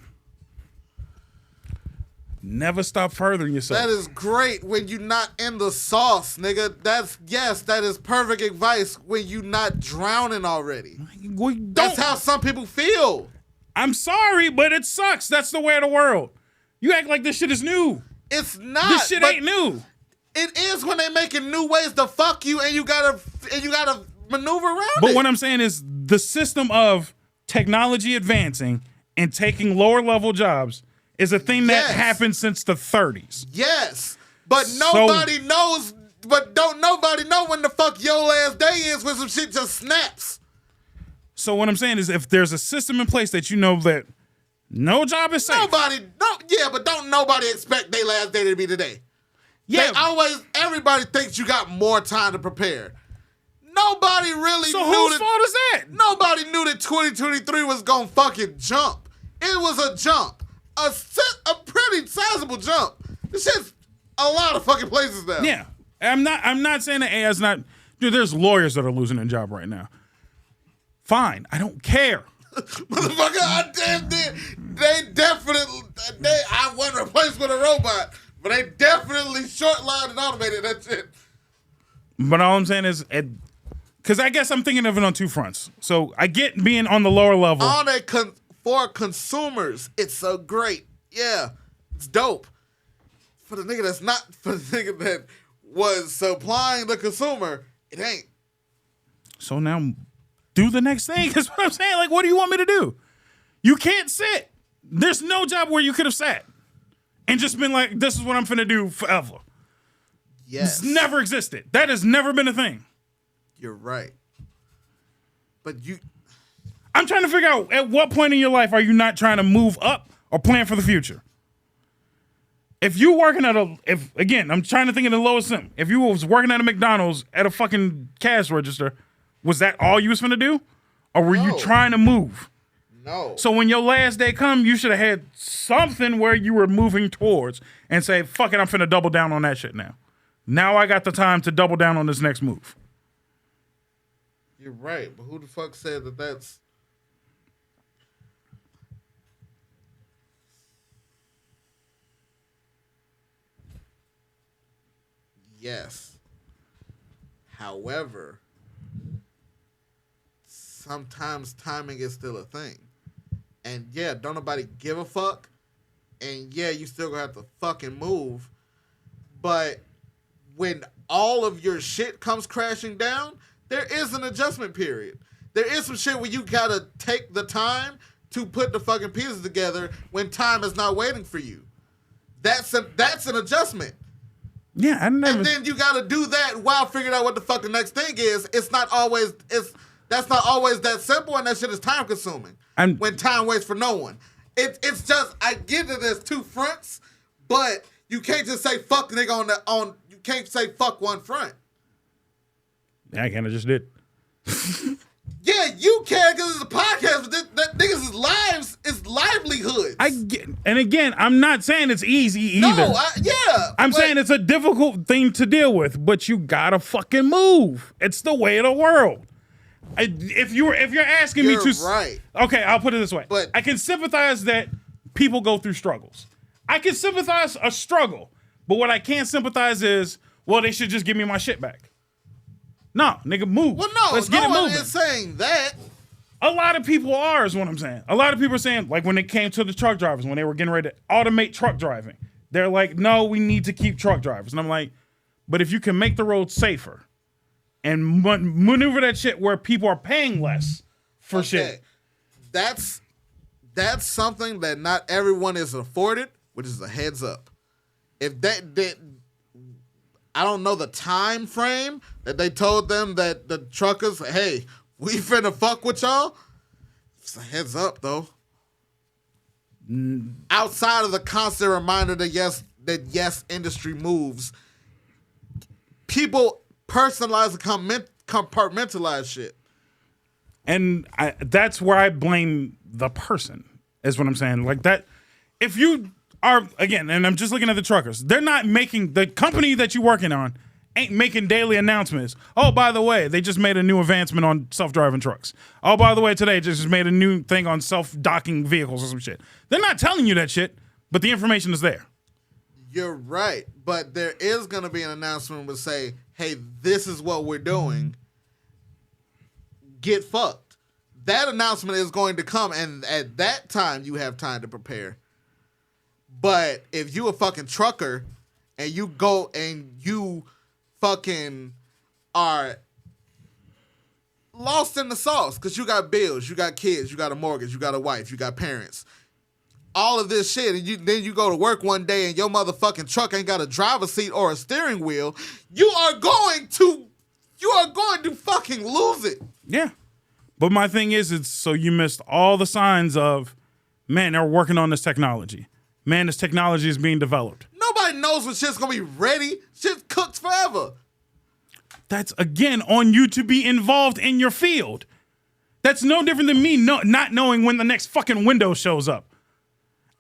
Never stop furthering yourself. That is great when you're not in the sauce, nigga. That is perfect advice when you're not drowning already. That's how some people feel. I'm sorry, but it sucks. That's the way of the world. You act like this shit is new. It's not. This shit ain't new. It is when they making new ways to fuck you and you gotta maneuver around it. But what I'm saying is the system of technology advancing and taking lower level jobs is a thing that happened since the 30s. Yes. But nobody knows, but don't nobody know when the fuck your last day is when some shit just snaps. So what I'm saying is if there's a system in place that you know that no job is safe. But don't nobody expect their last day to be today. Yeah. Everybody thinks you got more time to prepare. Nobody really knew whose fault is that? Nobody knew that 2023 was gonna fucking jump. It was a jump. A pretty sizable jump. This shit's a lot of fucking places now. Yeah. I'm not saying that AI's not. Dude, there's lawyers that are losing their job right now. Fine. I don't care. Motherfucker, I wasn't replaced with a robot, but they definitely short-lined and automated that shit. But all I'm saying is, because I guess I'm thinking of it on two fronts. So I get being on the lower level. For consumers, it's so great. Yeah, it's dope. For the nigga that was supplying the consumer, it ain't. So now, do the next thing. That's what I'm saying. Like, what do you want me to do? You can't sit. There's no job where you could have sat and just been like, this is what I'm finna do forever. Yes. It's never existed. That has never been a thing. You're right. But I'm trying to figure out at what point in your life are you not trying to move up or plan for the future? If you working at again, I'm trying to think of the lowest sim. If you was working at a McDonald's at a fucking cash register, was that all you was finna do? Or were you trying to move? No. So when your last day come, you should have had something where you were moving towards and say, fuck it, I'm finna double down on that shit now. Now I got the time to double down on this next move. You're right, but who the fuck said that that's... Yes. However, sometimes timing is still a thing. And yeah, don't nobody give a fuck. And yeah, you still gonna have to fucking move. But when all of your shit comes crashing down, there is an adjustment period. There is some shit where you gotta take the time to put the fucking pieces together when time is not waiting for you. That's an adjustment. Yeah, I never... And then you gotta do that while figuring out what the fuck the next thing is. That's not always that simple, and that shit is time consuming. When time waits for no one. It's just, I get that there's two fronts, but you can't just say fuck nigga you can't say fuck one front. Yeah, I kinda just did. Yeah, you can because it's a podcast, but that niggas' lives is livelihoods. I get, and again, I'm not saying it's easy either. No, I'm saying it's a difficult thing to deal with, but you gotta fucking move. It's the way of the world. If you're asking me to, right. Okay, I'll put it this way. But I can sympathize that people go through struggles. I can sympathize a struggle, but what I can't sympathize is, well, they should just give me my shit back. No, nigga, move. Well, no, let's get it moving. No one is saying that. A lot of people are, is what I'm saying. A lot of people are saying, like when it came to the truck drivers, when they were getting ready to automate truck driving, they're like, no, we need to keep truck drivers. And I'm like, but if you can make the roads safer and maneuver that shit where people are paying less for shit. That's something that not everyone is afforded, which is a heads up. If I don't know the time frame that they told them that the truckers, hey, we finna fuck with y'all. It's a heads up though. Outside of the constant reminder that yes, industry moves. People personalize and compartmentalize shit. And that's where I blame the person, is what I'm saying. Like that, if you are, again, and I'm just looking at the truckers, they're not making, the company that you're working on ain't making daily announcements. Oh, by the way, they just made a new advancement on self-driving trucks. Oh, by the way, today just made a new thing on self-docking vehicles or some shit. They're not telling you that shit, but the information is there. You're right, but there is going to be an announcement that will say, hey, this is what we're doing. Get fucked. That announcement is going to come, and at that time, you have time to prepare. But if you a fucking trucker and you go and you fucking are lost in the sauce because you got bills, you got kids, you got a mortgage, you got a wife, you got parents, all of this shit, and then you go to work one day and your motherfucking truck ain't got a driver's seat or a steering wheel, you are going to fucking lose it. Yeah. But my thing is, it's so you missed all the signs of, man, they're working on this technology. Man, this technology is being developed. Nobody knows when shit's gonna be ready. Shit cooks forever. That's, again, on you to be involved in your field. That's no different than me not knowing when the next fucking Windows shows up.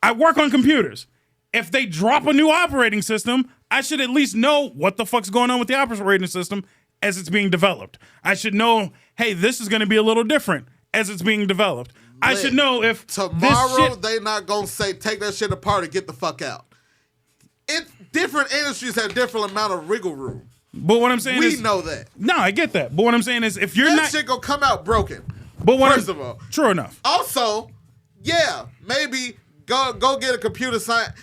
I work on computers. If they drop a new operating system, I should at least know what the fuck's going on with the operating system as it's being developed. I should know, hey, this is gonna be a little different as it's being developed. I should know if tomorrow they not gonna say take that shit apart and get the fuck out. Different industries have different amount of wiggle room. But what I'm saying is, we know that. No, I get that. But what I'm saying is, if you're that shit gonna come out broken. But first of all, true enough. Also, yeah, maybe go get a computer science.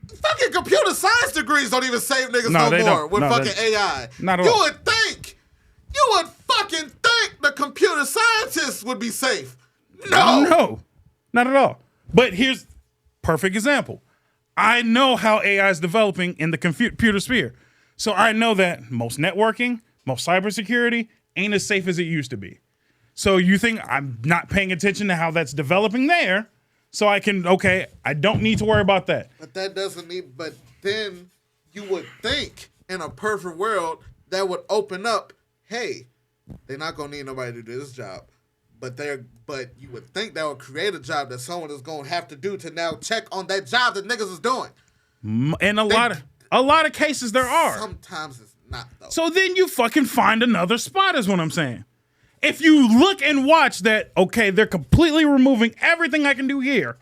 Fucking computer science degrees don't even save niggas no more with fucking AI. Not at all. You would fucking think the computer scientists would be safe. No, not at all. But here's perfect example. I know how AI is developing in the computer sphere. So I know that most networking, most cybersecurity ain't as safe as it used to be. So you think I'm not paying attention to how that's developing there? So I can, I don't need to worry about that. But that doesn't mean, but then you would think in a perfect world that would open up, hey, they're not going to need nobody to do this job. But you would think that would create a job that someone is going to have to do to now check on that job that niggas is doing. And a lot of cases there are. Sometimes it's not, though. So then you fucking find another spot is what I'm saying. If you look and watch that, they're completely removing everything I can do here.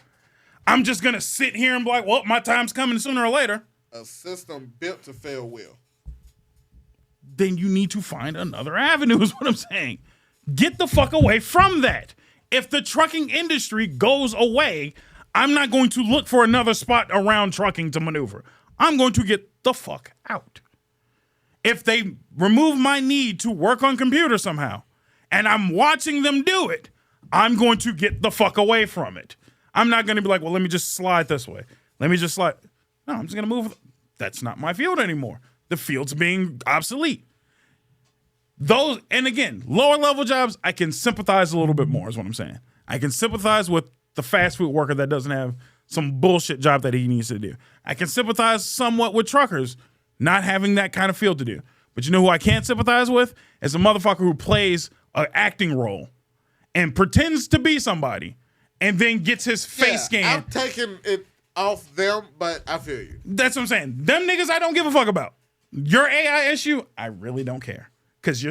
I'm just going to sit here and be like, well, my time's coming sooner or later. A system built to fail will. Then you need to find another avenue is what I'm saying. Get the fuck away from that. If the trucking industry goes away, I'm not going to look for another spot around trucking to maneuver. I'm going to get the fuck out. If they remove my need to work on computers somehow, and I'm watching them do it, I'm going to get the fuck away from it. I'm not going to be like, well, let me just slide this way. Let me just slide. No, I'm just going to move. That's not my field anymore. The field's being obsolete. Those, and again, lower level jobs, I can sympathize a little bit more is what I'm saying. I can sympathize with the fast food worker that doesn't have some bullshit job that he needs to do. I can sympathize somewhat with truckers not having that kind of field to do. But you know who I can't sympathize with? Is a motherfucker who plays an acting role and pretends to be somebody and then gets his face scanned. I'm taking it off them, but I feel you. That's what I'm saying. Them niggas I don't give a fuck about. Your AI issue, I really don't care. Because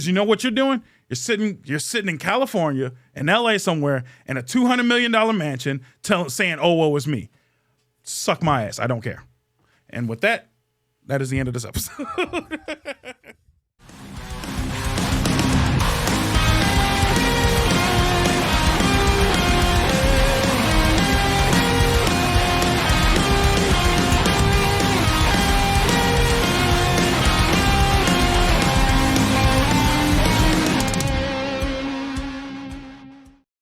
you know what you're doing? You're sitting in California, in LA somewhere, in a $200 million mansion saying, oh, woe is me. Suck my ass. I don't care. And with that, that is the end of this episode.